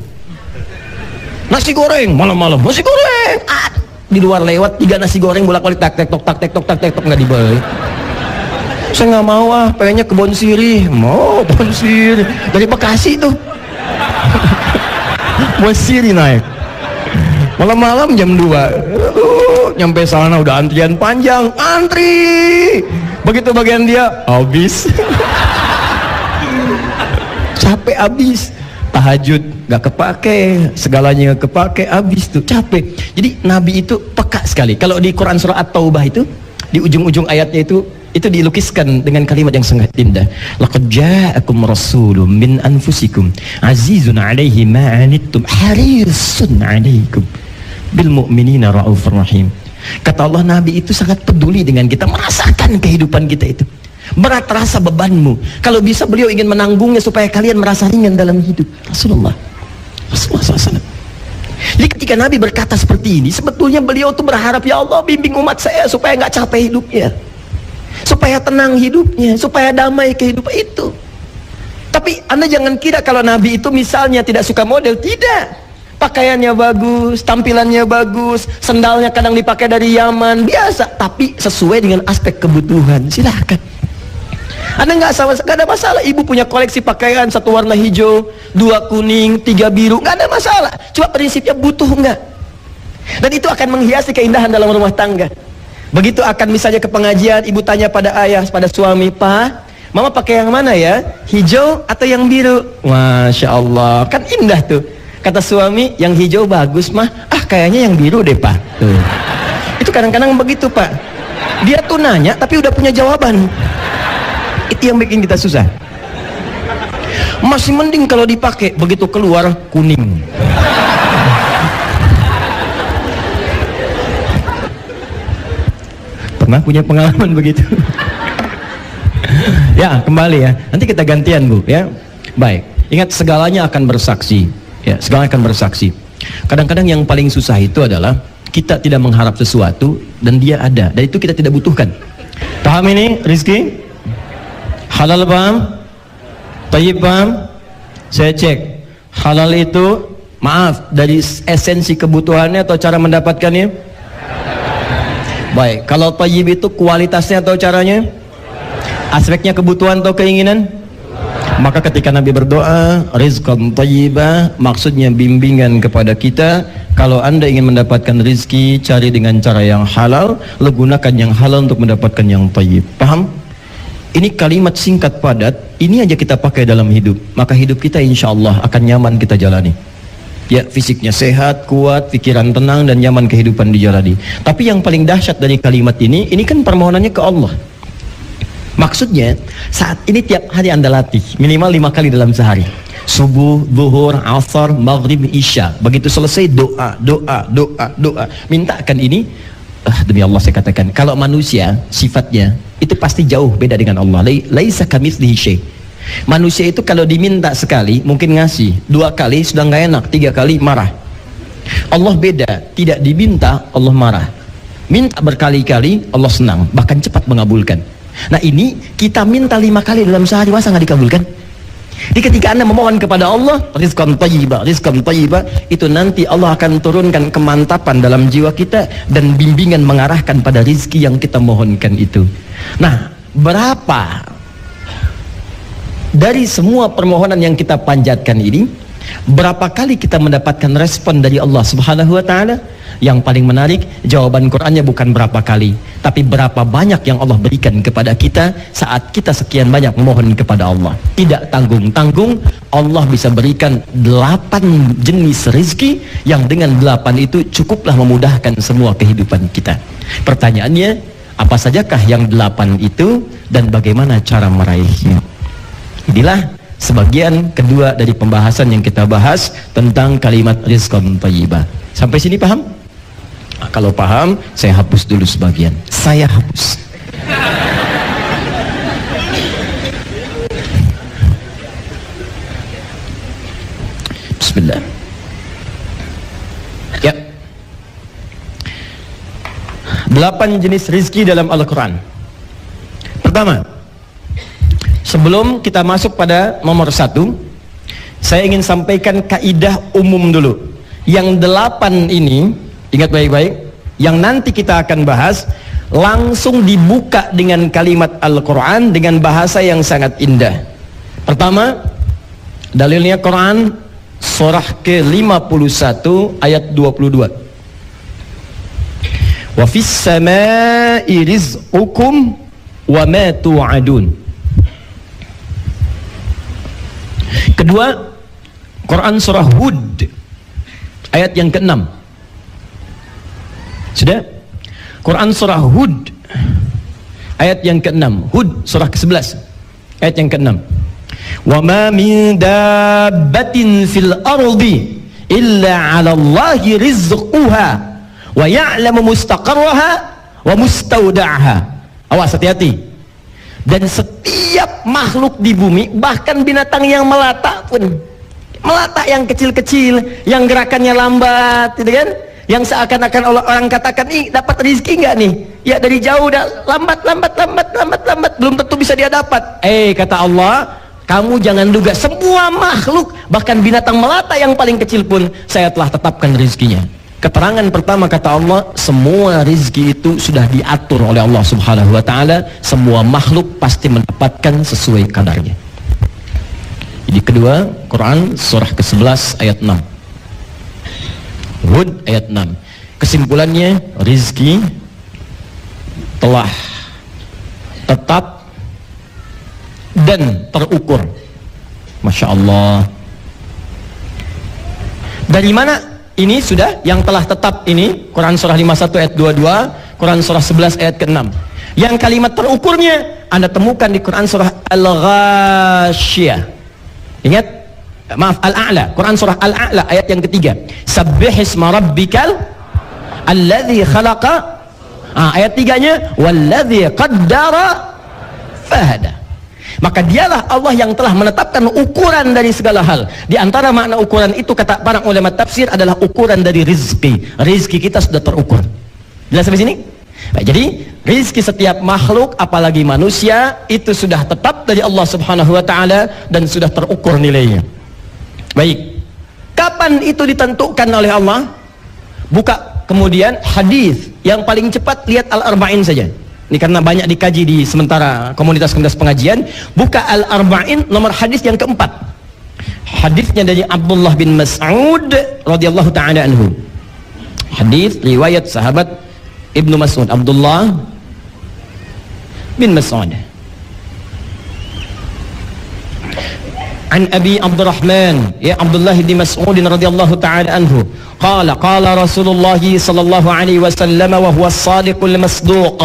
nasi goreng malam-malam, nasi goreng. Di luar lewat 3 nasi goreng bolak-balik tak tek tok nggak dibeli. Saya nggak mau, pengennya ke Bon Siri. Mau Bon Siri dari Bekasi tuh. Bon Siri naik. Malam-malam jam 2 nyampe sana udah antrian panjang, antri. Begitu bagian dia habis. Capek habis. Tahajud gak kepake, segalanya gak kepake, habis tuh capek. Jadi Nabi itu peka sekali. Kalau di Quran surah At-Taubah itu di ujung-ujung ayatnya itu dilukiskan dengan kalimat yang sangat indah. Laqad ja'akum rasulun min anfusikum azizun 'alaihi ma 'anittum harisun 'alaikum bil mu'minina raufur rahim. Kata Allah, Nabi itu sangat peduli dengan kita, merasakan kehidupan kita itu. Berat rasa bebanmu. Kalau bisa beliau ingin menanggungnya supaya kalian merasa ringan dalam hidup. Rasulullah SAW. Jadi ketika Nabi berkata seperti ini, sebetulnya beliau tuh berharap, ya Allah bimbing umat saya supaya nggak capek hidupnya, supaya tenang hidupnya, supaya damai kehidupan itu. Tapi Anda jangan kira kalau Nabi itu misalnya tidak suka model, tidak. Pakaiannya bagus, tampilannya bagus, sendalnya kadang dipakai dari Yaman, biasa, tapi sesuai dengan aspek kebutuhan. Silahkan. Anda nggak ada masalah. Ibu punya koleksi pakaian, 1 warna hijau, 2 kuning, 3 biru, nggak ada masalah. Cuma prinsipnya butuh nggak? Dan itu akan menghiasi keindahan dalam rumah tangga. Begitu akan misalnya ke pengajian, ibu tanya pada ayah, pada suami, Pak, Mama pakai yang mana ya? Hijau atau yang biru? Masya Allah, kan indah tuh. Kata suami, yang hijau bagus mah. Kayaknya yang biru deh, Pak. Tuh. Itu kadang-kadang begitu, Pak. Dia tuh nanya, tapi udah punya jawaban. Itu yang bikin kita susah. Masih mending kalau dipakai, begitu keluar kuning. pernah punya pengalaman begitu. Ya, kembali ya. Nanti kita gantian, Bu, ya. Baik. Ingat, segalanya akan bersaksi. Ya, segalanya akan bersaksi. Kadang-kadang yang paling susah itu adalah kita tidak mengharap sesuatu dan dia ada, dan itu kita tidak butuhkan. Paham ini, Rizki? Halal paham? Tayyib paham? Saya cek. Halal itu, maaf, dari esensi kebutuhannya atau cara mendapatkannya? Baik. Kalau tayyib itu kualitasnya atau caranya? Aspeknya kebutuhan atau keinginan? Maka ketika Nabi berdoa rizqan thayyibah, maksudnya bimbingan kepada kita. Kalau anda ingin mendapatkan rizki, cari dengan cara yang halal, gunakan yang halal untuk mendapatkan yang thayyib. Paham? Ini kalimat singkat padat, ini aja kita pakai dalam hidup, maka hidup kita insya Allah akan nyaman kita jalani. Ya, fisiknya sehat, kuat, pikiran tenang, dan nyaman kehidupan dijalani. Tapi yang paling dahsyat dari kalimat ini kan permohonannya ke Allah. Maksudnya, saat ini tiap hari anda latih minimal 5 kali dalam sehari. Subuh, zuhur, asar, maghrib, isya. Begitu selesai doa. Mintakan ini. Demi Allah saya katakan, kalau manusia sifatnya itu pasti jauh beda dengan Allah. Laisa kamitslihi syai'. Manusia itu kalau diminta sekali mungkin ngasih, 2 kali sudah nggak enak, 3 kali marah. Allah beda, tidak diminta Allah marah. Minta berkali-kali Allah senang, bahkan cepat mengabulkan. Nah ini kita minta 5 kali dalam sehari, masa nggak dikabulkan? Jadi ketika anda memohon kepada Allah rizqan thayyibah, itu nanti Allah akan turunkan kemantapan dalam jiwa kita dan bimbingan mengarahkan pada rizki yang kita mohonkan itu. Nah, berapa dari semua permohonan yang kita panjatkan ini, berapa kali kita mendapatkan respon dari Allah Subhanahu wa Ta'ala? Yang paling menarik, jawaban Qur'annya bukan berapa kali, tapi berapa banyak yang Allah berikan kepada kita saat kita sekian banyak memohon kepada Allah. Tidak tanggung-tanggung, Allah bisa berikan 8 jenis rezeki yang dengan 8 itu cukuplah memudahkan semua kehidupan kita. Pertanyaannya, apa sajakah yang 8 itu dan bagaimana cara meraihnya? Inilah sebagian kedua dari pembahasan yang kita bahas tentang kalimat rizqan thayyibah. Sampai sini paham? Nah, kalau paham, saya hapus dulu sebagian. Saya hapus. Bismillah. Ya. 8 jenis rizki dalam Al-Quran. Pertama, sebelum kita masuk pada nomor 1, saya ingin sampaikan kaidah umum dulu. Yang 8 ini, ingat baik-baik, yang nanti kita akan bahas langsung dibuka dengan kalimat Al-Quran dengan bahasa yang sangat indah. Pertama, dalilnya Quran surah ke-51 ayat 22. Wa fis samai rizqukum wa ma tu'adun. Kedua, Quran surah Hud ayat yang ke-6. Sudah? Quran surah Hud ayat yang ke-6. Hud surah ke-11 ayat yang ke-6. Wa ma min dabbatin fil ardi illa 'ala Allahi rizquha wa ya'lamu mustaqarraha wa mustaudaha. Awas, hati-hati. Dan setiap makhluk di bumi, bahkan binatang yang melata pun, melata yang kecil-kecil, yang gerakannya lambat, gitu kan? Yang seakan-akan orang katakan, ih dapat rezeki nggak nih? Ya dari jauh udah lambat, belum tentu bisa dia dapat. Kata Allah, kamu jangan duga, semua makhluk, bahkan binatang melata yang paling kecil pun, saya telah tetapkan rezekinya. Keterangan pertama kata Allah, semua rezeki itu sudah diatur oleh Allah Subhanahu wa Ta'ala. Semua makhluk pasti mendapatkan sesuai kadarnya. Jadi kedua, Quran surah ke-11 ayat 6. Hud ayat 6. Kesimpulannya, rizki telah tetap dan terukur. Masya Allah. Dari mana ini sudah yang telah tetap ini? Quran surah 51 ayat 22, Quran surah 11 ayat ke-6. Yang kalimat terukurnya Anda temukan di Quran surah Al-Ghasyiyah. Ingat? Maaf, Al-A'la. Quran surah Al-A'la ayat yang ketiga. Sabbihisma rabbikal alladzi khalaqa Ayat 3-nya walladzi qaddara fahada. Maka dialah Allah yang telah menetapkan ukuran dari segala hal. Di antara makna ukuran itu kata para ulama tafsir adalah ukuran dari rizki. Rizki kita sudah terukur. Jelas sampai sini? Baik, jadi rizki setiap makhluk apalagi manusia itu sudah tetap dari Allah Subhanahu wa taala dan sudah terukur nilainya. Baik. Kapan itu ditentukan oleh Allah? Buka kemudian hadis yang paling cepat, lihat Al-Arba'in saja. Ini karena banyak dikaji di sementara komunitas-komunitas pengajian. Buka Al-Arba'in nomor hadis yang keempat. Hadisnya dari Abdullah bin Mas'ud radhiyallahu taala anhu. Hadis riwayat sahabat Ibnu Mas'ud, Abdullah bin Mas'ud. An Abi Abdurrahman, ya Abdullah bin Mas'ud radhiyallahu taala anhu, qala Rasulullah sallallahu alaihi wasallam wa huwa as-sadiqul masduq.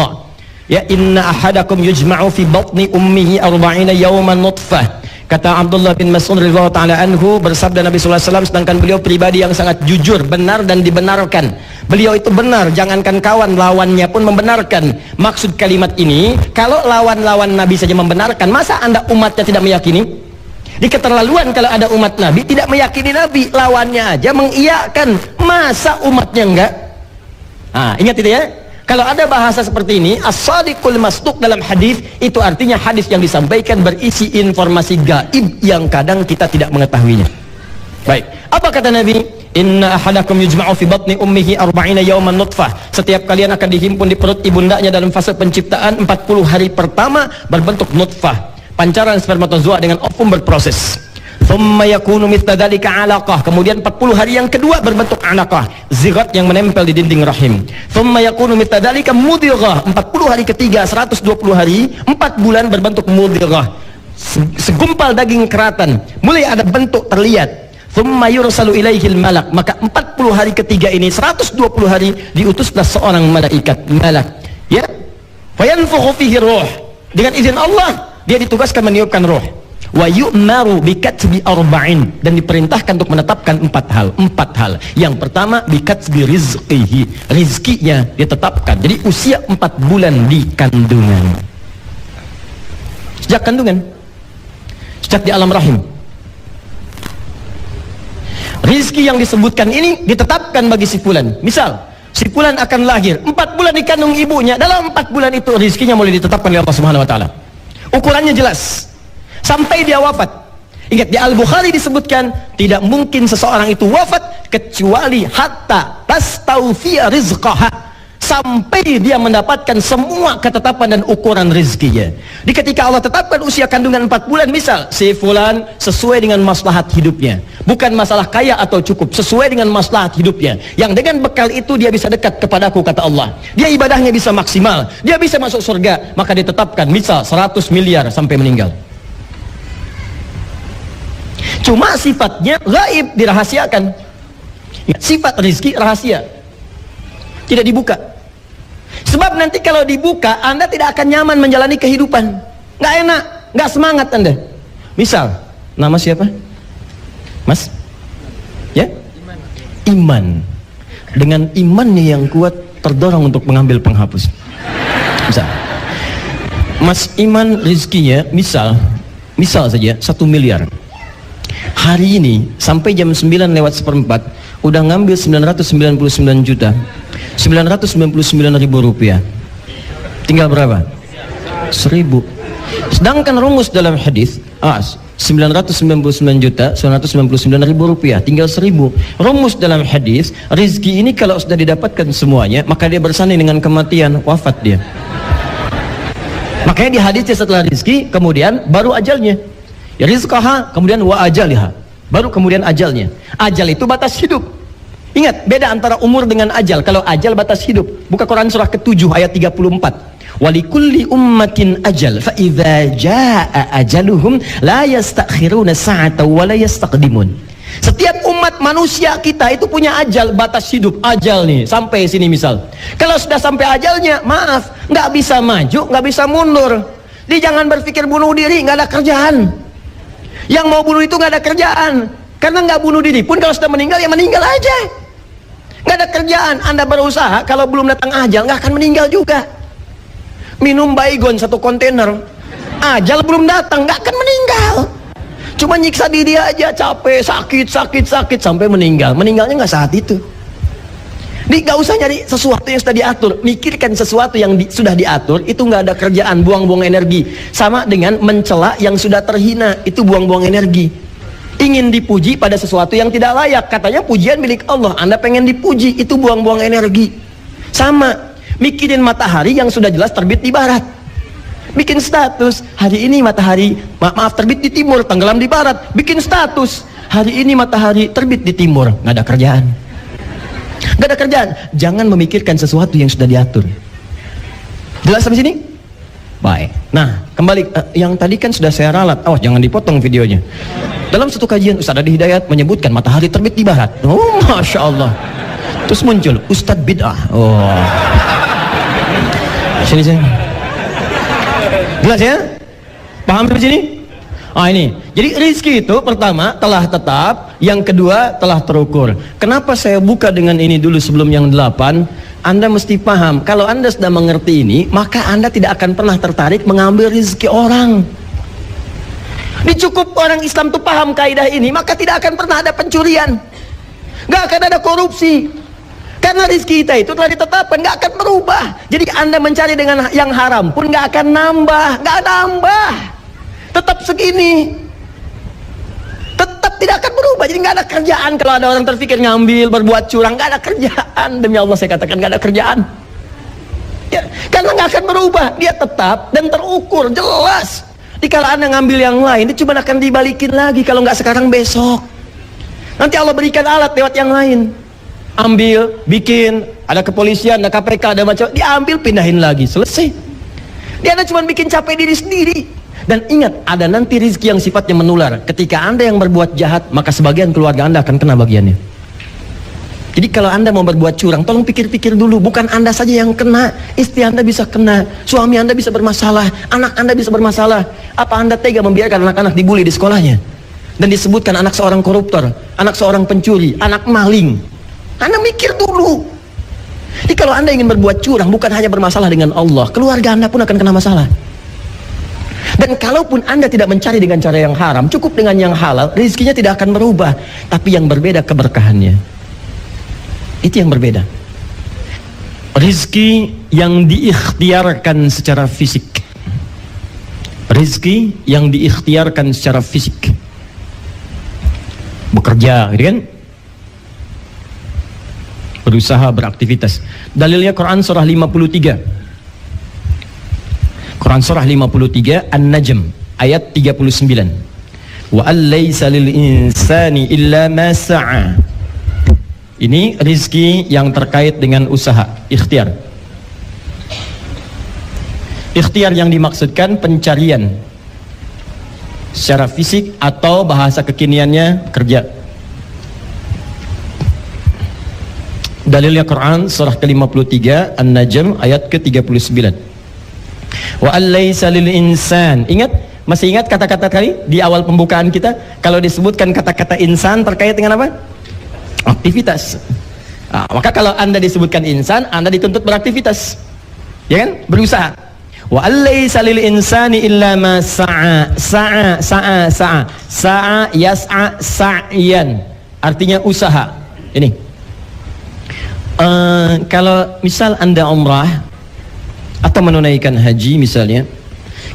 Ya inna ahadakum yujma'u fi batni ummihi 40 yawman nutfah. Kata Abdullah bin Mas'ud radhiyallahu taala anhu, bersabda Nabi sallallahu alaihi wasallam, sedangkan beliau pribadi yang sangat jujur, benar dan dibenarkan. Beliau itu benar, jangankan kawan, lawannya pun membenarkan. Maksud kalimat ini, kalau lawan-lawan Nabi saja membenarkan, masa Anda umatnya tidak meyakini? Di keterlaluan kalau ada umat Nabi tidak meyakini Nabi, lawannya aja mengiyakan, masa umatnya enggak? Ingat itu ya. Kalau ada bahasa seperti ini, as-sadiqul masduq dalam hadis, itu artinya hadis yang disampaikan berisi informasi gaib yang kadang kita tidak mengetahuinya. Baik, apa kata Nabi? Inna ahadakum yujma'u fi batni ummihi 40 yawman nutfah. Setiap kalian akan dihimpun di perut ibundanya dalam fase penciptaan 40 hari pertama berbentuk nutfah, pancaran spermatozoa dengan ovum berproses. Thumma yakunu mithla dzalika 'alaqah. Kemudian 40 hari yang kedua berbentuk 'alaqah, zigot yang menempel di dinding rahim. Thumma yakunu mithla dzalika mudghah. 40 hari ketiga 120 hari, 4 bulan berbentuk mudghah. Segumpal daging keratan, mulai ada bentuk terlihat. Thumma yursalu ilaihil malak. Maka 40 hari ketiga ini 120 hari diutuslah seorang malaikat, malak. Ya. Fayanfukhu fihi ruh. Dengan izin Allah dia ditugaskan meniupkan ruh. Wa yu'maru bikatbi arba'in, dan diperintahkan untuk menetapkan 4 hal. Yang pertama bikatbi rizqihi, rizkinya ditetapkan. Jadi usia 4 bulan di kandungan. Sejak kandungan, sejak di alam rahim, rizki yang disebutkan ini ditetapkan bagi si fulan. Misal si fulan akan lahir 4 bulan di kandung ibunya, dalam 4 bulan itu rizkinya mulai ditetapkan oleh Allah Subhanahu wa taala. Ukurannya jelas sampai dia wafat. Ingat, di Al-Bukhari disebutkan tidak mungkin seseorang itu wafat kecuali hatta tastawfiya rizqaha, sampai dia mendapatkan semua ketetapan dan ukuran rizkinya. Di ketika Allah tetapkan usia kandungan 4 bulan, misal si fulan sesuai dengan maslahat hidupnya, bukan masalah kaya atau cukup, sesuai dengan maslahat hidupnya, yang dengan bekal itu dia bisa dekat kepadaku, kata Allah, dia ibadahnya bisa maksimal, dia bisa masuk surga, maka ditetapkan misal 100 miliar sampai meninggal. Cuma sifatnya gaib, dirahasiakan. Sifat rizki rahasia, tidak dibuka. Sebab nanti kalau dibuka, Anda tidak akan nyaman menjalani kehidupan, nggak enak, nggak semangat Anda. Misal, nama siapa? Mas? Ya? Iman. Dengan imannya yang kuat, terdorong untuk mengambil penghapus. Misal, Mas Iman rizkinya misal saja 1 miliar. Hari ini sampai jam 9:04 udah ngambil 999 juta 999 ribu rupiah. Tinggal berapa? 1000. Sedangkan rumus dalam hadis 999 juta 999 ribu rupiah, tinggal 1000. Rumus dalam hadis, rizki ini kalau sudah didapatkan semuanya, maka dia bersanding dengan kematian, wafat dia. Makanya di hadisnya setelah rizki kemudian baru ajalnya. Ya rizqaha, kemudian wa ajaliha, baru kemudian ajalnya. Ajal itu batas hidup. Ingat, beda antara umur dengan ajal. Kalau ajal batas hidup, buka Quran surah ke-7 ayat 34. Walikulli ummatin ajal, fa idza jaa ajaluhum la yastakhiruna sa'atan wa la yastaqdimun. Setiap umat manusia kita itu punya ajal, batas hidup. Ajal nih, sampai sini misal. Kalau sudah sampai ajalnya, maaf, nggak bisa maju, nggak bisa mundur. Dia jangan berpikir bunuh diri, nggak ada kerjaan. Yang mau bunuh itu nggak ada kerjaan, karena nggak bunuh diri pun kalau sudah meninggal ya meninggal aja, nggak Gak ada kerjaan, Anda berusaha, kalau belum datang ajal nggak akan meninggal juga. Minum baygon 1 kontainer, ajal belum datang nggak akan meninggal. Cuma nyiksa diri aja, capek, sakit sampai meninggal. Meninggalnya nggak saat itu. Jadi gak usah nyari sesuatu yang sudah diatur, mikirkan sesuatu yang sudah diatur, itu nggak ada kerjaan, buang-buang energi. Sama dengan mencela yang sudah terhina, itu buang-buang energi. Ingin dipuji pada sesuatu yang tidak layak, katanya pujian milik Allah, Anda pengen dipuji, itu buang-buang energi. Sama, mikirin matahari yang sudah jelas terbit di barat, bikin status, hari ini matahari, maaf terbit di timur, tenggelam di barat, bikin status, hari ini matahari terbit di timur, nggak ada kerjaan. Gak ada kerjaan. Jangan memikirkan sesuatu yang sudah diatur. Jelas sampai sini? Baik. Nah, kembali yang tadi kan sudah saya ralat. Oh, jangan dipotong videonya. Dalam satu kajian Ustaz Adi Hidayat menyebutkan matahari terbit di barat. Oh, Masya Allah. Terus muncul Ustadz Bid'ah. Oh. Sini. Jelas ya? Paham sampai sini? Ah, ini. Jadi rizki itu pertama telah tetap, yang kedua telah terukur. Kenapa saya buka dengan ini dulu sebelum yang 8? Anda mesti paham, kalau Anda sudah mengerti ini, maka Anda tidak akan pernah tertarik mengambil rizki orang. Ini cukup orang Islam tuh paham kaidah ini, maka tidak akan pernah ada pencurian, nggak akan ada korupsi. Karena rizki kita itu telah ditetapkan, nggak akan berubah. Jadi Anda mencari dengan yang haram pun nggak akan nambah, nggak nambah. Tetap segini, tetap tidak akan berubah. Jadi nggak ada kerjaan. Kalau ada orang terpikir ngambil, berbuat curang, nggak ada kerjaan. Demi Allah saya katakan nggak ada kerjaan ya, karena nggak akan berubah. Dia tetap dan terukur, jelas. Jadi kalau Anda ngambil yang lain, itu cuma akan dibalikin lagi. Kalau nggak sekarang, besok. Nanti Allah berikan alat lewat yang lain. Ambil, bikin, ada kepolisian, ada KPK, ada macam, diambil, pindahin lagi, selesai. Dia cuma bikin capek diri sendiri. Dan ingat, ada nanti rizki yang sifatnya menular. Ketika Anda yang berbuat jahat, maka sebagian keluarga Anda akan kena bagiannya. Jadi kalau Anda mau berbuat curang, tolong pikir-pikir dulu. Bukan Anda saja yang kena, istri Anda bisa kena, suami Anda bisa bermasalah, anak Anda bisa bermasalah. Apa Anda tega membiarkan anak-anak dibully di sekolahnya? Dan disebutkan anak seorang koruptor, anak seorang pencuri, anak maling. Anda mikir dulu. Jadi kalau Anda ingin berbuat curang, bukan hanya bermasalah dengan Allah, keluarga Anda pun akan kena masalah. Dan kalaupun Anda tidak mencari dengan cara yang haram, cukup dengan yang halal, rezekinya tidak akan berubah. Tapi yang berbeda keberkahannya. Itu yang berbeda. Rezeki yang diikhtiarkan secara fisik. Rezeki yang diikhtiarkan secara fisik. Bekerja, gitu kan? Berusaha, beraktivitas. Dalilnya Quran surah 53. Quran surah 53 An-Najm ayat 39. Wa allaysa lil insani illa ma sa'a. Ini rizki yang terkait dengan usaha, ikhtiar. Ikhtiar yang dimaksudkan pencarian secara fisik atau bahasa kekiniannya kerja. Dalilnya Quran surah ke-53 An-Najm ayat ke-39. Wa allaysa lil insan. Ingat, masih ingat kata-kata tadi di awal pembukaan kita, kalau disebutkan kata-kata insan terkait dengan apa? Aktivitas. Nah, maka kalau Anda disebutkan insan, Anda dituntut beraktivitas. Ya kan? Berusaha. Wa allaysa lil insani illa ma sa'a. Sa'a yas'a sa'yan. Artinya usaha. Ini. Kalau misal Anda umrah atau menunaikan haji misalnya,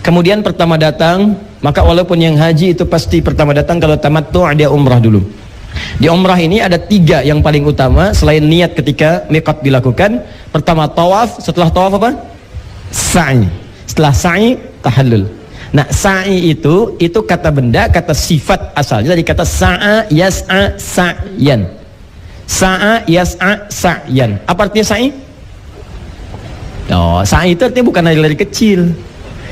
kemudian pertama datang, maka walaupun yang haji itu pasti pertama datang, kalau tamattu dia umrah dulu. Di umrah ini ada 3 yang paling utama selain niat ketika miqat dilakukan. Pertama tawaf, setelah tawaf apa? Sa'i. Setelah sa'i tahallul. Nah, sa'i itu kata benda, kata sifat asalnya dari kata sa'a yas'a sa'yan. Sa'a yas'a sa'yan. Apa artinya sa'i? Oh, sa'i itu artinya bukan lari-lari kecil.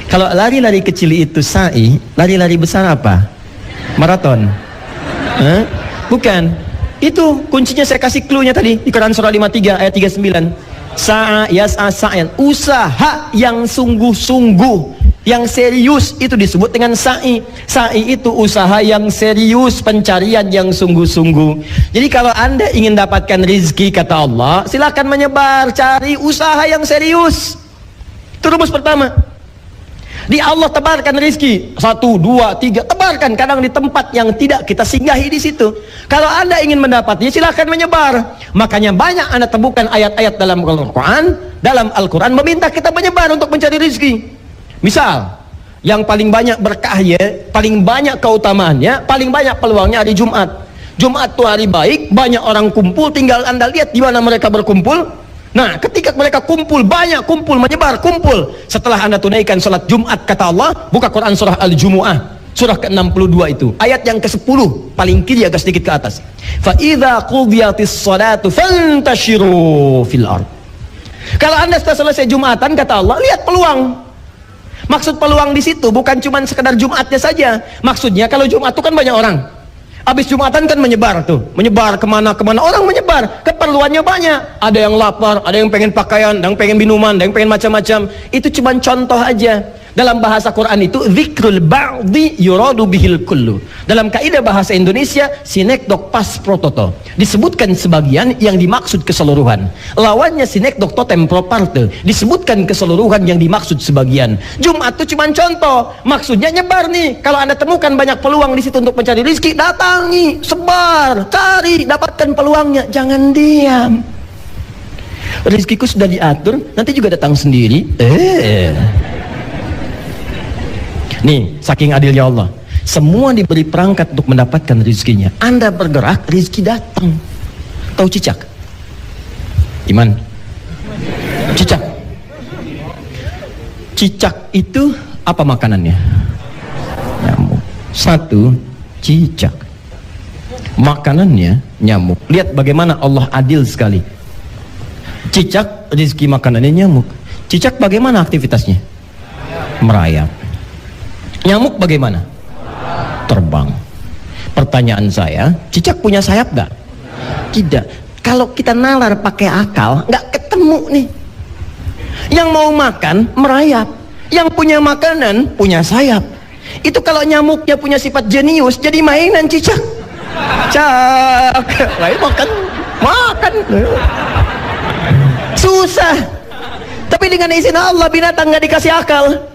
Kalau lari-lari kecil itu sa'i, lari-lari besar apa? Maraton. Bukan. Itu kuncinya saya kasih clue-nya tadi di Quran surah 53 ayat 39. Sa'a yas'a sa'yan. Usaha yang sungguh-sungguh. Yang serius itu disebut dengan sa'i. Sa'i itu usaha yang serius, pencarian yang sungguh-sungguh. Jadi kalau Anda ingin dapatkan rizki, kata Allah, silakan menyebar, cari usaha yang serius. Itu rumus pertama. Di Allah tebarkan rizki, 1, 2, 3, tebarkan. Kadang di tempat yang tidak kita singgahi di situ. Kalau Anda ingin mendapatnya, silakan menyebar. Makanya banyak Anda temukan ayat-ayat dalam Al-Quran meminta kita menyebar untuk mencari rizki. Misal, yang paling banyak berkahnya, paling banyak keutamaannya, paling banyak peluangnya hari Jumat. Jumat itu hari baik, banyak orang kumpul, tinggal Anda lihat di mana mereka berkumpul. Nah, ketika mereka kumpul, banyak kumpul, menyebar, kumpul. Setelah Anda tunaikan salat Jumat, kata Allah, buka Quran surah Al-Jumu'ah, surah ke-62 itu, ayat yang ke-10, paling kiri agak sedikit ke atas. Fa idza qudiyatis salatu fantashiru fil ard. Kalau Anda setelah selesai Jumatan, kata Allah, lihat peluang. Maksud peluang di situ bukan cuma sekedar Jumatnya saja. Maksudnya kalau Jumat itu kan banyak orang. Habis Jumatan kan menyebar tuh, menyebar kemana-kemana, orang menyebar, keperluannya banyak. Ada yang lapar, ada yang pengen pakaian, ada yang pengen minuman, ada yang pengen macam-macam. Itu cuma contoh aja. Dalam bahasa Quran itu dzikrul ba'di yuradu bihil kullu. Dalam kaidah bahasa Indonesia sinekdok pas prototo. Disebutkan sebagian yang dimaksud keseluruhan. Lawannya sinekdok totem pro parte. Disebutkan keseluruhan yang dimaksud sebagian. Jumat itu cuma contoh. Maksudnya nyebar nih. Kalau Anda temukan banyak peluang di situ untuk mencari rezeki, datangi, sebar, cari, dapatkan peluangnya. Jangan diam. Rezekiku sudah diatur, nanti juga datang sendiri. Nih, saking adilnya Allah, semua diberi perangkat untuk mendapatkan rezekinya. Anda bergerak, rezeki datang. Tahu cicak? Iman? Cicak. Cicak itu apa makanannya? Nyamuk. 1, cicak. Makanannya nyamuk. Lihat bagaimana Allah adil sekali. Cicak, rezeki makanannya nyamuk. Cicak bagaimana aktivitasnya? Merayap. Nyamuk bagaimana? Terbang. Pertanyaan saya, cicak punya sayap gak? Tidak. Kalau kita nalar pakai akal, nggak ketemu nih. Yang mau makan merayap, yang punya makanan punya sayap. Itu kalau nyamuknya punya sifat jenius, jadi mainan cicak. Cak, makan. Susah. Tapi dengan izin Allah, binatang nggak dikasih akal.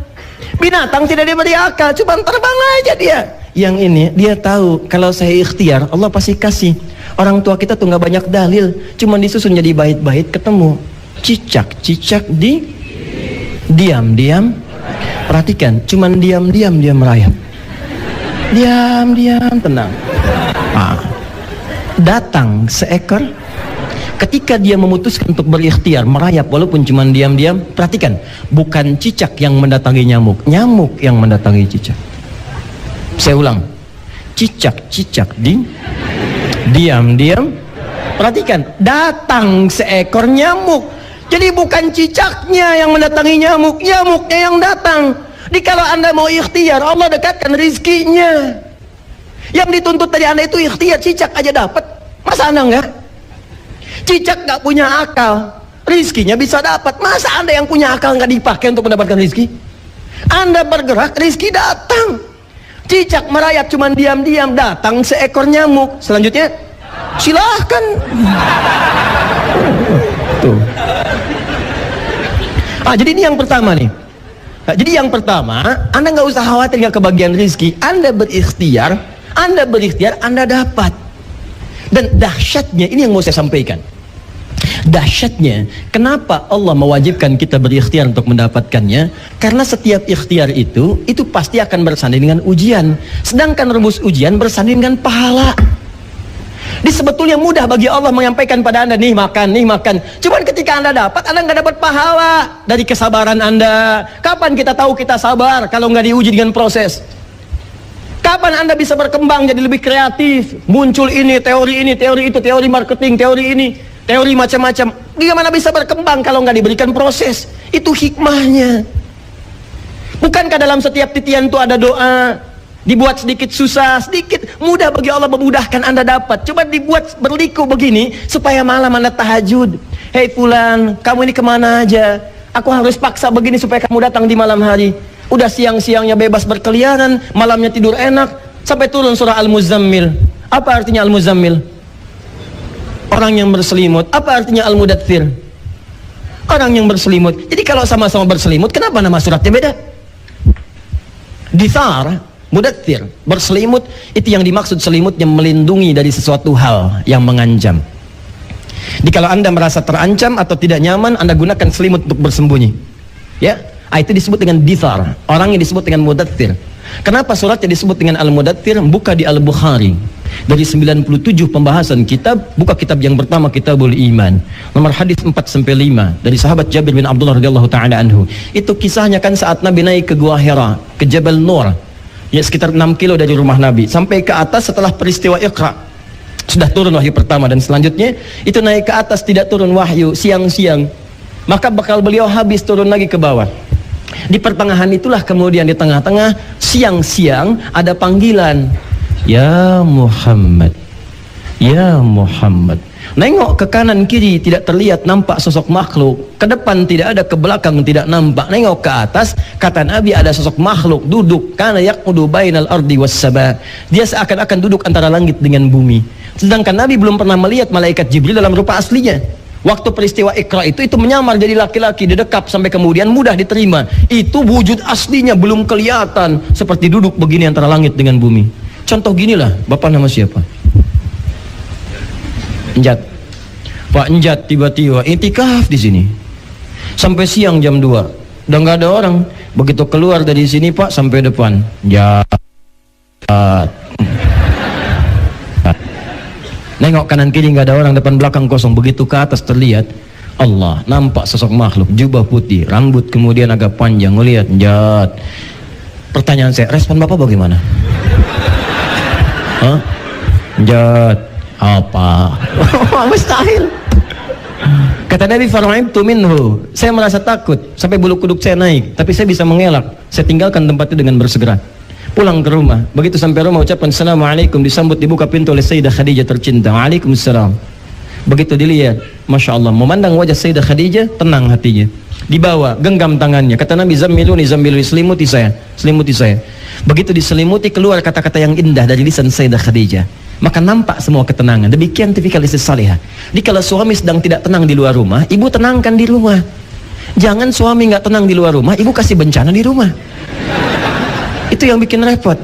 Binatang tidak diberi akal, cuma terbang aja dia. Yang ini dia tahu kalau saya ikhtiar, Allah pasti kasih. Orang tua kita tuh nggak banyak dalil, cuma disusun jadi bait-bait ketemu. Cicak diam. Perhatikan, cuma diam dia merayap. Diam tenang. Datang seekor. Ketika dia memutuskan untuk berikhtiar merayap walaupun cuma diam-diam, perhatikan, bukan cicak yang mendatangi nyamuk, nyamuk yang mendatangi cicak. Saya ulang, cicak diam-diam, perhatikan, datang seekor nyamuk. Jadi bukan cicaknya yang mendatangi nyamuk, nyamuknya yang datang. Jadi kalau Anda mau ikhtiar, Allah dekatkan rizkinya. Yang dituntut dari Anda itu ikhtiar, cicak aja dapat, masa Anda enggak? Cicak gak punya akal, rizkinya bisa dapat. Masa Anda yang punya akal gak dipakai untuk mendapatkan rizki? Anda bergerak, rizki datang. Cicak merayap cuman diam-diam, datang seekor nyamuk. Selanjutnya silahkan. Tuh. Jadi ini yang pertama nih. Jadi yang pertama, Anda gak usah khawatir gak kebagian rizki. Anda berikhtiar, Anda dapat. Dan dahsyatnya, ini yang mau saya sampaikan. Dahsyatnya, kenapa Allah mewajibkan kita berikhtiar untuk mendapatkannya? Karena setiap ikhtiar itu pasti akan bersanding dengan ujian. Sedangkan rumus ujian bersanding dengan pahala. Ini sebetulnya mudah bagi Allah menyampaikan pada Anda, nih makan. Cuman ketika Anda dapat, Anda nggak dapat pahala dari kesabaran Anda. Kapan kita tahu kita sabar kalau nggak diuji dengan proses? Kapan Anda bisa berkembang jadi lebih kreatif? Muncul ini, teori itu, teori marketing, teori ini, teori macam-macam. Bagaimana bisa berkembang kalau nggak diberikan proses? Itu hikmahnya. Bukankah dalam setiap titian itu ada doa? Dibuat sedikit susah, sedikit mudah bagi Allah memudahkan Anda dapat. Coba dibuat berliku begini supaya malam Anda tahajud. Hei fulan, kamu ini kemana aja? Aku harus paksa begini supaya kamu datang di malam hari. Udah siang-siangnya bebas berkeliaran, malamnya tidur enak, sampai turun surah Al-Muzammil. Apa artinya Al-Muzammil? Orang yang berselimut. Apa artinya Al-Mudaththir? Orang yang berselimut. Jadi kalau sama-sama berselimut, kenapa nama suratnya beda? Dithar, Mudaththir, berselimut, itu yang dimaksud selimut yang melindungi dari sesuatu hal yang mengancam. Jadi kalau Anda merasa terancam atau tidak nyaman, Anda gunakan selimut untuk bersembunyi. Ya, itu disebut dengan dithar. Orangnya disebut dengan Mudaththir. Kenapa suratnya disebut dengan Al-Mudaththir? Buka di Al-Bukhari. Dari 97 pembahasan kitab, buka kitab yang pertama, Kitabul Iman, nomor hadis 4-5 dari sahabat Jabir bin Abdullah radhiyallahu taala anhu. Itu kisahnya kan saat Nabi naik ke Gua Hira, ke Jabal Nur, ya sekitar 6 kilo dari rumah Nabi, sampai ke atas setelah peristiwa Iqra. Sudah turun wahyu pertama, dan selanjutnya itu naik ke atas tidak turun wahyu siang-siang. Maka bakal beliau habis turun lagi ke bawah. Di pertengahan itulah kemudian di tengah-tengah siang-siang ada panggilan, ya Muhammad, ya Muhammad. Nengok ke kanan kiri tidak terlihat nampak sosok makhluk, ke depan tidak ada, ke belakang tidak nampak. Nengok ke atas, kata Nabi ada sosok makhluk duduk, kana yaqudu bainal ardi was sama. Dia seakan-akan duduk antara langit dengan bumi. Sedangkan Nabi belum pernah melihat malaikat Jibril dalam rupa aslinya. Waktu peristiwa Iqra itu menyamar jadi laki-laki, didekap sampai kemudian mudah diterima. Itu wujud aslinya belum kelihatan, seperti duduk begini antara langit dengan bumi. Contoh ginilah, Bapak nama siapa? Enjat. Pak Enjat tiba-tiba itikaf di sini sampai siang jam 2. Udah nggak ada orang. Begitu keluar dari sini Pak sampai depan. Enjat. Nengok kanan kiri nggak ada orang, depan belakang kosong. Begitu ke atas terlihat Allah, nampak sosok makhluk, jubah putih, rambut kemudian agak panjang. Ngelihat, Enjat. Pertanyaan saya, respon Bapak bagaimana? Hah? Enjat. Apa? Mustahil. Kata Nabi, fara'ibtu minhu, saya merasa takut sampai bulu kuduk saya naik, tapi saya bisa mengelak. Saya tinggalkan tempat itu dengan bersegera pulang ke rumah. Begitu sampai rumah ucapkan assalamualaikum, disambut dibuka pintu oleh Sayyidah Khadijah tercinta. Waalaikumsalam. Begitu dilihat, Masya Allah, memandang wajah Sayyidah Khadijah, tenang hatinya. Dibawa, genggam tangannya. Kata Nabi, zammiluni, zammiluni, selimuti saya, selimuti saya. Begitu diselimuti, keluar kata-kata yang indah dari lisan Sayyidah Khadijah. Maka nampak semua ketenangan. Demikian tipikal istri salihah. Jadi kalau suami sedang tidak tenang di luar rumah, ibu tenangkan di rumah. Jangan suami nggak tenang di luar rumah, ibu kasih bencana di rumah. Itu yang bikin repot.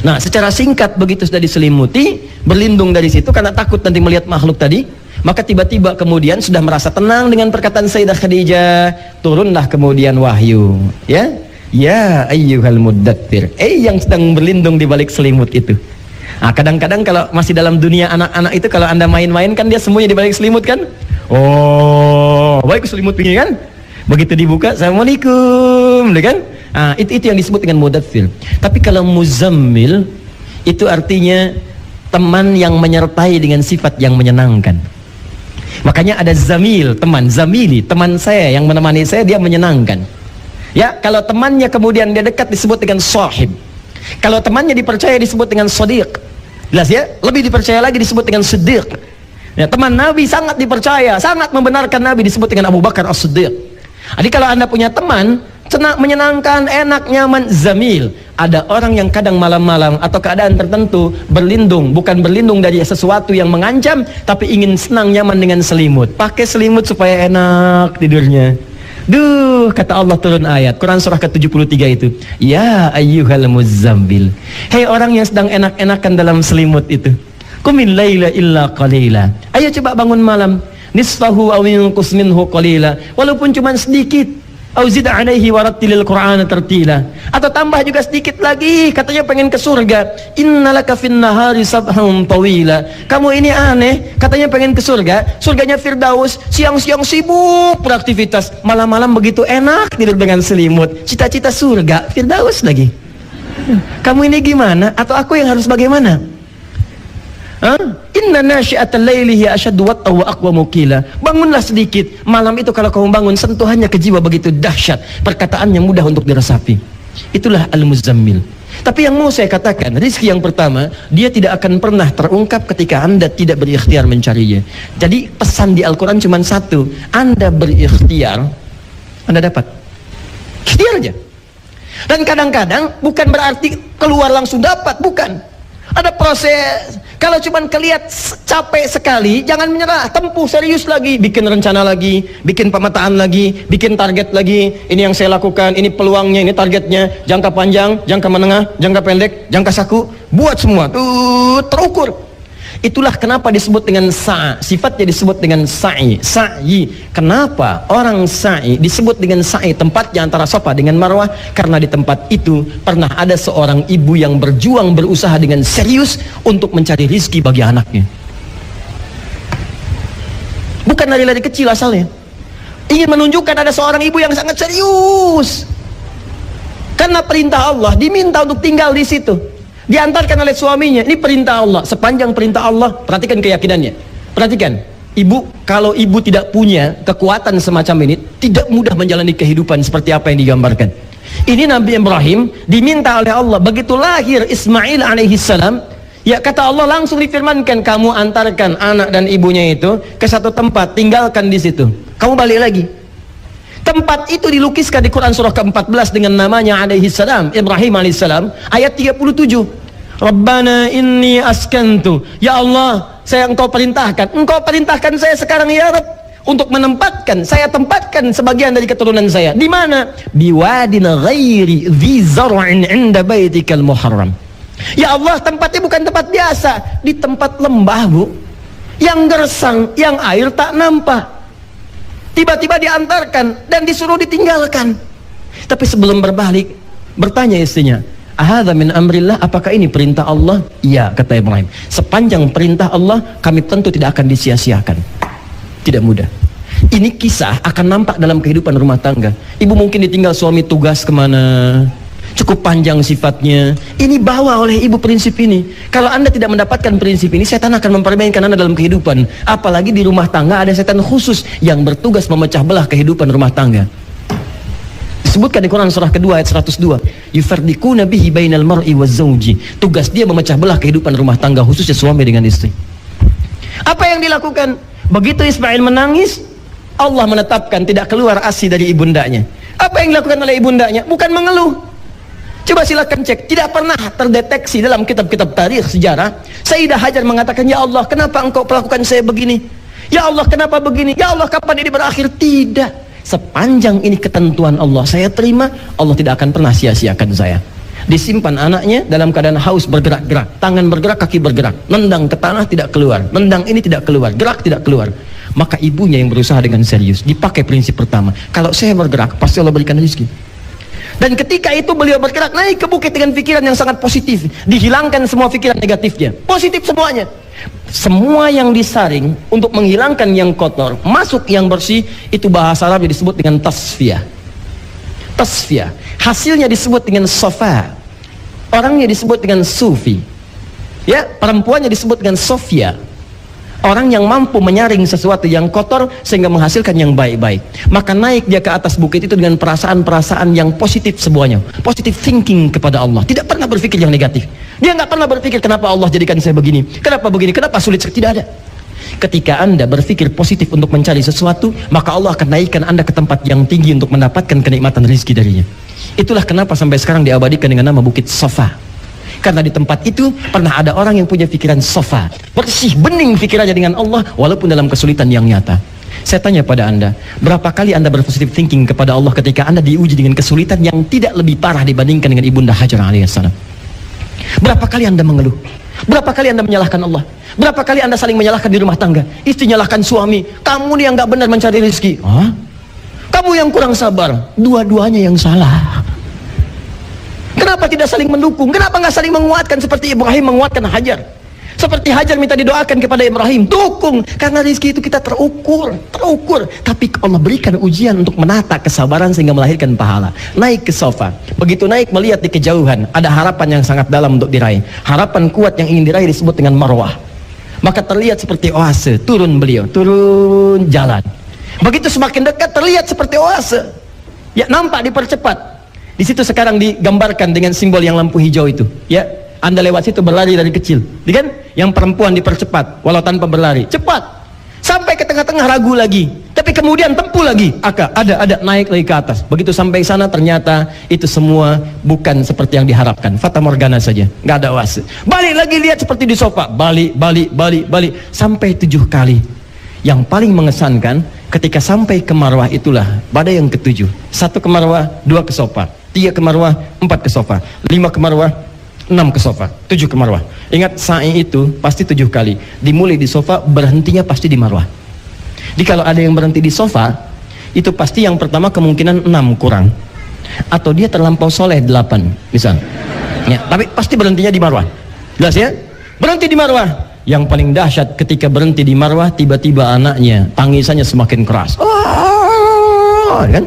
Nah, secara singkat begitu sudah diselimuti, berlindung dari situ karena takut nanti melihat makhluk tadi, maka tiba-tiba kemudian sudah merasa tenang dengan perkataan Sayyidah Khadijah, turunlah kemudian wahyu, ya, ya ayyuhal muddaththir, yang sedang berlindung di balik selimut itu. Nah, kadang-kadang kalau masih dalam dunia anak-anak itu, kalau Anda main-main kan dia semuanya di balik selimut kan? Oh, baik selimut begini kan? Begitu dibuka, assalamualaikum, kan? Nah, itu yang disebut dengan mudaththir. Tapi kalau muzammil itu artinya teman yang menyertai dengan sifat yang menyenangkan. Makanya ada zamil, teman, zamili, teman saya yang menemani saya, dia menyenangkan. Ya, kalau temannya kemudian dia dekat disebut dengan sahib. Kalau temannya dipercaya disebut dengan shadiq. Jelas ya? Lebih dipercaya lagi disebut dengan siddiq. Ya, teman Nabi sangat dipercaya, sangat membenarkan Nabi disebut dengan Abu Bakar As-Siddiq. Jadi kalau Anda punya teman senang, menyenangkan, enak, nyaman, zamil. Ada orang yang kadang malam-malam atau keadaan tertentu berlindung, bukan berlindung dari sesuatu yang mengancam, tapi ingin senang nyaman dengan selimut. Pakai selimut supaya enak tidurnya. Duh, kata Allah turun ayat Quran surah ke-73 itu, ya ayyuhal muzammil, hei orang yang sedang enak-enakan dalam selimut itu, qumil laila illa qalila, ayo coba bangun malam, nisfahu aw yunqus minhu qalila, walaupun cuma sedikit, au zid alaihi warattilil qur'ana tartila, atau tambah juga sedikit lagi, katanya pengen ke surga. Innalaka fin nahari sabhan tawila, kamu ini aneh, katanya pengen ke surga, surganya Firdaus, siang-siang sibuk beraktivitas, malam-malam begitu enak tidur dengan selimut, cita-cita surga Firdaus lagi. Kamu ini gimana? Atau aku yang harus bagaimana? Inna nasyi'atal laili hiya asyaddu wat'a wa aqwamu qila. Bangunlah sedikit malam itu, kalau kamu bangun sentuhannya ke jiwa begitu dahsyat, perkataannya mudah untuk diresapi. Itulah al-muzammil. Tapi yang mau saya katakan, rizki yang pertama, dia tidak akan pernah terungkap ketika Anda tidak berikhtiar mencarinya. Jadi pesan di Al-Quran cuma satu, Anda berikhtiar, Anda dapat. Ikhtiar aja. Dan kadang-kadang bukan berarti keluar langsung dapat, bukan. Ada proses. Kalau cuma kelihat capek sekali, jangan menyerah, tempuh serius lagi, bikin rencana lagi, bikin pemetaan lagi, bikin target lagi. Ini yang saya lakukan, ini peluangnya, ini targetnya, jangka panjang, jangka menengah, jangka pendek, jangka saku, buat semua tuh terukur. Itulah kenapa disebut dengan sa'a, sifatnya disebut dengan sa'i, sa'i. Kenapa orang sa'i disebut dengan sa'i, tempatnya antara Safa dengan Marwah? Karena di tempat itu pernah ada seorang ibu yang berjuang, berusaha dengan serius untuk mencari rizki bagi anaknya. Bukan lari-lari kecil asalnya, ingin menunjukkan ada seorang ibu yang sangat serius. Karena perintah Allah, diminta untuk tinggal di situ, diantarkan oleh suaminya. Ini perintah Allah. Sepanjang perintah Allah, perhatikan keyakinannya. Perhatikan, ibu, kalau ibu tidak punya kekuatan semacam ini, tidak mudah menjalani kehidupan seperti apa yang digambarkan. Ini Nabi Ibrahim diminta oleh Allah, begitu lahir Ismail alaihissalam, ya kata Allah langsung difirmankan, kamu antarkan anak dan ibunya itu ke satu tempat, tinggalkan di situ, kamu balik lagi. Tempat itu dilukiskan di Quran surah ke-14 dengan namanya alaihissalam, Ibrahim alaihissalam, ayat 37. Rabbana inni askantu, ya Allah, saya engkau perintahkan saya sekarang ya Rabb, untuk menempatkan, saya tempatkan sebagian dari keturunan saya. Di mana? Biwadin ghairi dzi zar'in 'inda baitikal muharram. Ya Allah, tempatnya bukan tempat biasa, di tempat lembah, Bu, yang gersang, yang air tak nampak. Tiba-tiba diantarkan dan disuruh ditinggalkan. Tapi sebelum berbalik, bertanya istrinya, ahadza min amrillah, apakah ini perintah Allah? Iya, kata Ibrahim. Sepanjang perintah Allah, kami tentu tidak akan disia-siakan. Tidak mudah. Ini kisah akan nampak dalam kehidupan rumah tangga. Ibu mungkin ditinggal suami tugas kemana, cukup panjang sifatnya. Ini bawa oleh ibu prinsip ini. Kalau Anda tidak mendapatkan prinsip ini, setan akan mempermainkan Anda dalam kehidupan. Apalagi di rumah tangga ada setan khusus yang bertugas memecah belah kehidupan rumah tangga. Disebutkan di Quran surah kedua ayat 102, yufarriquna bihi bainal mar'i waz-zawji. Tugas dia memecah belah kehidupan rumah tangga, khususnya suami dengan istri. Apa yang dilakukan? Begitu Ismail menangis, Allah menetapkan tidak keluar ASI dari ibundanya. Apa yang dilakukan oleh ibundanya? Bukan mengeluh. Coba silakan cek, tidak pernah terdeteksi dalam kitab-kitab tarikh sejarah Sayyidah Hajar mengatakan, ya Allah, kenapa engkau perlakukan saya begini? Ya Allah, kenapa begini? Ya Allah, kapan ini berakhir? Tidak. Sepanjang ini ketentuan Allah, saya terima. Allah tidak akan pernah sia-siakan saya. Disimpan anaknya dalam keadaan haus, bergerak-gerak, tangan bergerak, kaki bergerak, nendang ke tanah tidak keluar, nendang ini tidak keluar, gerak tidak keluar. Maka ibunya yang berusaha dengan serius, dipakai prinsip pertama, kalau saya bergerak pasti Allah berikan rezeki. Dan ketika itu beliau bergerak naik ke bukit dengan pikiran yang sangat positif, dihilangkan semua pikiran negatifnya, positif semuanya. Semua yang disaring untuk menghilangkan yang kotor, masuk yang bersih, itu bahasa Arab disebut dengan tasfiyah. Tasfiyah, hasilnya disebut dengan sofa, orangnya disebut dengan sufi, ya, perempuannya disebut dengan sofia. Orang yang mampu menyaring sesuatu yang kotor sehingga menghasilkan yang baik-baik. Maka naik dia ke atas bukit itu dengan perasaan-perasaan yang positif semuanya. Positive thinking kepada Allah. Tidak pernah berpikir yang negatif. Dia nggak pernah berpikir kenapa Allah jadikan saya begini, kenapa begini, kenapa sulit. Tidak ada. Ketika Anda berpikir positif untuk mencari sesuatu, maka Allah akan naikkan Anda ke tempat yang tinggi untuk mendapatkan kenikmatan rezeki darinya. Itulah kenapa sampai sekarang diabadikan dengan nama Bukit Safa. Karena di tempat itu pernah ada orang yang punya pikiran safa, bersih, bening pikirannya dengan Allah, walaupun dalam kesulitan yang nyata. Saya tanya pada Anda, berapa kali Anda berpositif thinking kepada Allah ketika Anda diuji dengan kesulitan yang tidak lebih parah dibandingkan dengan Ibunda Hajar alaihissalam? Berapa kali Anda mengeluh? Berapa kali Anda menyalahkan Allah? Berapa kali Anda saling menyalahkan di rumah tangga? Istri nyalahkan suami, kamu nih yang gak benar mencari rezeki. Hah? Kamu yang kurang sabar. Dua-duanya yang salah. Kenapa tidak saling mendukung? Kenapa nggak saling menguatkan seperti Ibrahim menguatkan Hajar? Seperti Hajar minta didoakan kepada Ibrahim, dukung, karena rezeki itu kita terukur. Tapi Allah berikan ujian untuk menata kesabaran sehingga melahirkan pahala. Naik ke sofa, begitu naik melihat di kejauhan ada harapan yang sangat dalam untuk diraih. Harapan kuat yang ingin diraih disebut dengan marwah. Maka terlihat seperti oase, turun beliau, turun jalan. Begitu semakin dekat terlihat seperti oase. Ya, nampak dipercepat. Di situ sekarang digambarkan dengan simbol yang lampu hijau itu, ya. Anda lewat situ berlari dari kecil, kan? Yang perempuan dipercepat walau tanpa berlari, cepat. Sampai ke tengah-tengah ragu lagi. Tapi kemudian tempuh lagi, ada naik lagi ke atas. Begitu sampai sana ternyata itu semua bukan seperti yang diharapkan, fata morgana saja, nggak ada oase. Balik lagi lihat seperti di sofa, balik sampai 7 kali. Yang paling mengesankan ketika sampai ke marwah itulah pada yang ke-7. 1 ke marwah, 2 ke sofa, 3 ke marwah, 4 ke sofa, 5 ke marwah, 6 ke sofa, 7 ke marwah. Ingat sa'i itu pasti 7 kali. Dimulai di sofa, berhentinya pasti di marwah. Jadi kalau ada yang berhenti di sofa, itu pasti yang pertama kemungkinan 6 kurang, atau dia terlampau soleh 8 misal ya, tapi pasti berhentinya di marwah. Jelas ya? Berhenti di marwah. Yang paling dahsyat ketika berhenti di marwah, tiba-tiba anaknya tangisannya semakin keras, kan?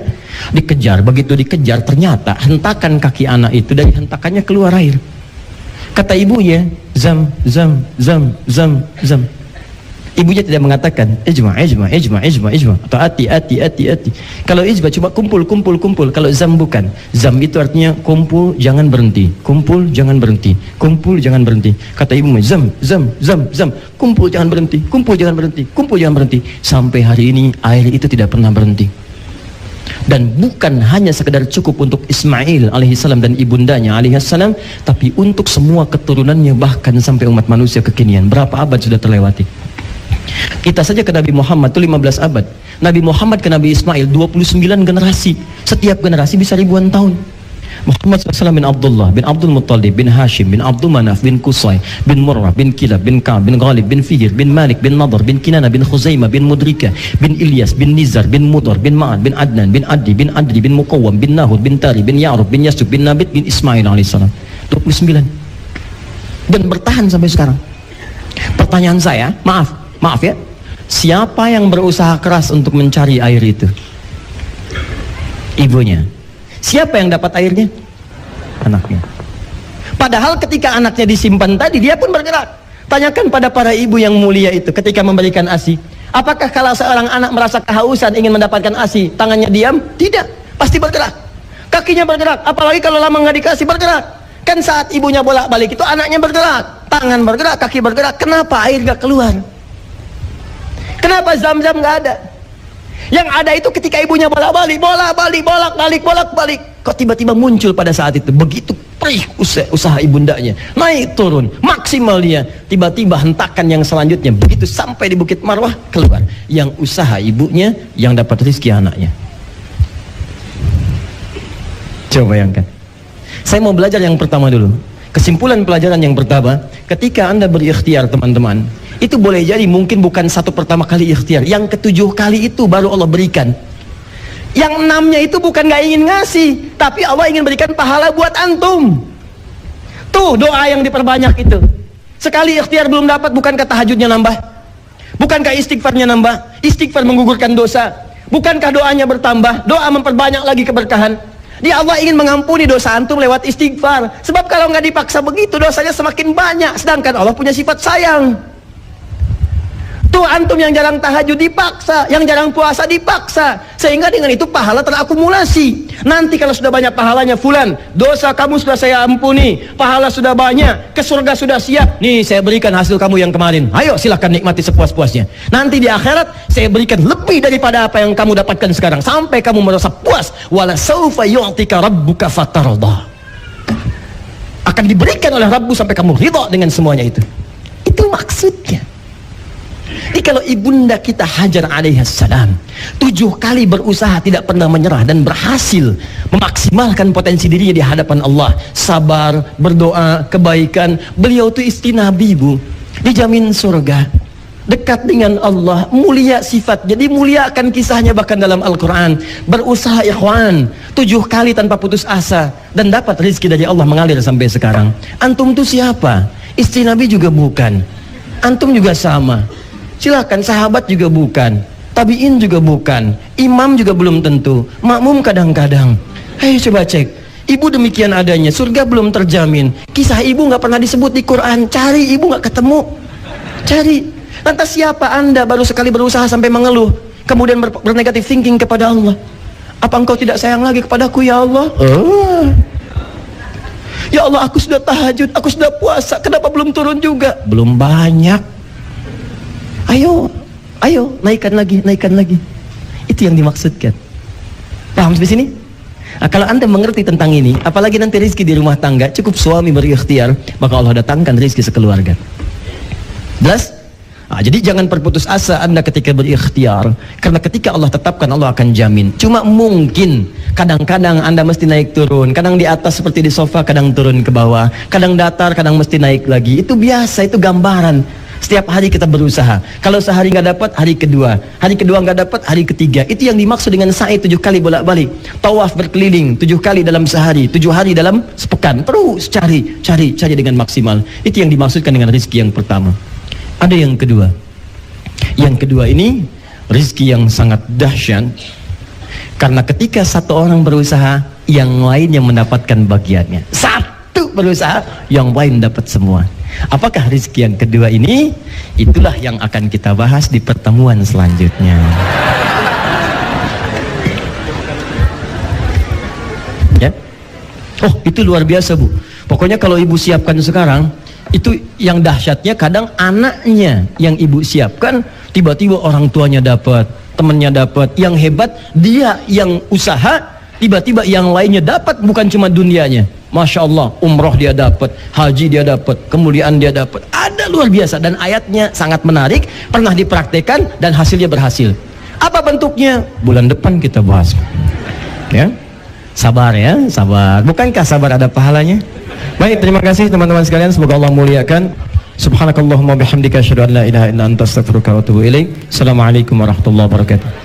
Dikejar, begitu dikejar ternyata hentakan kaki anak itu, dari hentakannya keluar air. Kata ibunya, zam. Ibunya tidak mengatakan ijma atau ati. Kalau ijma cuma kumpul. Kalau zam bukan. Zam itu artinya kumpul jangan berhenti, kumpul jangan berhenti. Kata ibunya zam. Kumpul jangan berhenti. Sampai hari ini air itu tidak pernah berhenti. Dan bukan hanya sekedar cukup untuk Ismail alaihissalam dan ibundanya alaihissalam, tapi untuk semua keturunannya, bahkan sampai umat manusia kekinian. Berapa abad sudah terlewati? Kita saja ke Nabi Muhammad itu 15 abad. Nabi Muhammad ke Nabi Ismail 29 generasi. Setiap generasi bisa ribuan tahun. Muhammad SAW bin Abdullah, bin Abdul Muttalib, bin Hashim, bin Abdul Manaf, bin Qusay, bin Murrah, bin Kilab, bin Ka'ab, bin Ghalib, bin Fihir, bin Malik, bin Nadar, bin Kinana, bin Khuzaimah, bin Mudrika, bin Ilyas, bin Nizar, bin Mudar, bin Ma'ad, bin Adnan, bin Adli, bin Adri, bin Muqawwam, bin Nahud, bin Tari, bin Ya'rub, bin Yasub, bin Nabit, bin Ismail alaihissalam. 29. Dan bertahan sampai sekarang. Pertanyaan saya, maaf ya, siapa yang berusaha keras untuk mencari air itu? Ibunya. Siapa yang dapat airnya? Anaknya. Padahal ketika anaknya disimpan tadi, dia pun bergerak. Tanyakan pada para ibu yang mulia itu ketika memberikan ASI, apakah kalau seorang anak merasa kehausan ingin mendapatkan ASI, tangannya diam? Tidak, pasti bergerak. Kakinya bergerak, apalagi kalau lama nggak dikasih, bergerak. Kan saat ibunya bolak-balik itu anaknya bergerak, tangan bergerak, kaki bergerak. Kenapa air nggak keluar? Kenapa zam-zam nggak ada? Yang ada itu ketika ibunya bolak-balik, bolak-balik. Kok tiba-tiba muncul pada saat itu? Begitu perih usaha ibundanya, naik turun, maksimal dia. Tiba-tiba hentakan yang selanjutnya, begitu sampai di Bukit Marwah, keluar. Yang usaha ibunya, yang dapat rezeki anaknya. Coba bayangkan. Saya mau belajar yang pertama dulu. Kesimpulan pelajaran yang pertama, ketika Anda berikhtiar teman-teman, itu boleh jadi mungkin bukan satu pertama kali ikhtiar, yang ke-7 kali itu baru Allah berikan. Yang 6-nya itu bukan gak ingin ngasih, tapi Allah ingin berikan pahala buat antum. Tuh doa yang diperbanyak itu. Sekali ikhtiar belum dapat, bukankah tahajudnya nambah? Bukankah istighfarnya nambah? Istighfar menggugurkan dosa. Bukankah doanya bertambah? Doa memperbanyak lagi keberkahan. Dia Allah ingin mengampuni dosa antum lewat istighfar. Sebab kalau nggak dipaksa begitu, dosanya semakin banyak. Sedangkan Allah punya sifat sayang. Tuh antum yang jarang tahajud dipaksa, yang jarang puasa dipaksa, sehingga dengan itu pahala terakumulasi. Nanti kalau sudah banyak pahalanya, fulan, dosa kamu sudah saya ampuni, pahala sudah banyak, ke surga sudah siap. Nih saya berikan hasil kamu yang kemarin. Ayo silahkan nikmati sepuas-puasnya. Nanti di akhirat saya berikan lebih daripada apa yang kamu dapatkan sekarang, sampai kamu merasa puas. Wala saufa yu'tika rabbuka fatarda. Akan diberikan oleh Rabbu sampai kamu ridha dengan semuanya itu. Itu maksudnya. Jadi kalau ibunda kita Hajar alaihissalam 7 kali berusaha tidak pernah menyerah dan berhasil memaksimalkan potensi dirinya di hadapan Allah, sabar, berdoa, kebaikan. Beliau itu istri Nabi, Bu, dijamin surga, dekat dengan Allah, mulia sifat. Jadi mulia akan kisahnya bahkan dalam Al-Quran. Berusaha ikhwan 7 kali tanpa putus asa dan dapat rezeki dari Allah mengalir sampai sekarang. Antum itu siapa? Istri Nabi juga bukan, antum juga sama. Silakan, sahabat juga bukan, tabiin juga bukan, imam juga belum tentu, makmum kadang-kadang. Ayo coba cek, ibu demikian adanya, surga belum terjamin. Kisah ibu nggak pernah disebut di Quran. Cari, ibu nggak ketemu. Cari. Lantas siapa Anda baru sekali berusaha sampai mengeluh, kemudian bernegatif thinking kepada Allah? Apa engkau tidak sayang lagi kepadaku ya Allah? Ya Allah, aku sudah tahajud, aku sudah puasa, kenapa belum turun juga? Belum banyak. Ayo, naikkan lagi. Itu yang dimaksudkan. Paham sampai sini? Nah, kalau Anda mengerti tentang ini, apalagi nanti rezeki di rumah tangga, cukup suami berikhtiar, maka Allah datangkan rezeki sekeluarga. Jelas? Nah, jadi jangan berputus asa Anda ketika berikhtiar, karena ketika Allah tetapkan, Allah akan jamin. Cuma mungkin kadang-kadang Anda mesti naik turun, kadang di atas seperti di sofa, kadang turun ke bawah, kadang datar, kadang mesti naik lagi. Itu biasa, itu gambaran. Setiap hari kita berusaha. Kalau sehari nggak dapat, hari kedua nggak dapat, hari ketiga. Itu yang dimaksud dengan sa'i 7 kali bolak-balik. Tawaf berkeliling 7 kali dalam sehari, 7 hari dalam sepekan. Terus cari dengan maksimal. Itu yang dimaksudkan dengan rezeki yang pertama. Ada yang kedua. Yang kedua ini rezeki yang sangat dahsyat, karena ketika satu orang berusaha, yang lain yang mendapatkan bagiannya. Satu berusaha, yang lain dapat semua. Apakah rezeki yang kedua ini? Itulah yang akan kita bahas di pertemuan selanjutnya. Ya? Oh, itu luar biasa, Bu. Pokoknya kalau ibu siapkan sekarang, itu yang dahsyatnya, kadang anaknya yang ibu siapkan, tiba-tiba orang tuanya dapat, temannya dapat. Yang hebat, dia yang usaha, tiba-tiba yang lainnya dapat, bukan cuma dunianya. Masya Allah, umroh dia dapat, haji dia dapat, kemuliaan dia dapat. Ada luar biasa, dan ayatnya sangat menarik, pernah dipraktekkan dan hasilnya berhasil. Apa bentuknya? Bulan depan kita bahas. Ya, sabar ya, sabar. Bukankah sabar ada pahalanya? Baik, terima kasih teman-teman sekalian, semoga Allah muliakan. Subhanakallahumma bihamdika asyhadu an la ilaha illa anta astaghfiruka wa atubu ilaik. Assalamualaikum warahmatullahi wabarakatuh.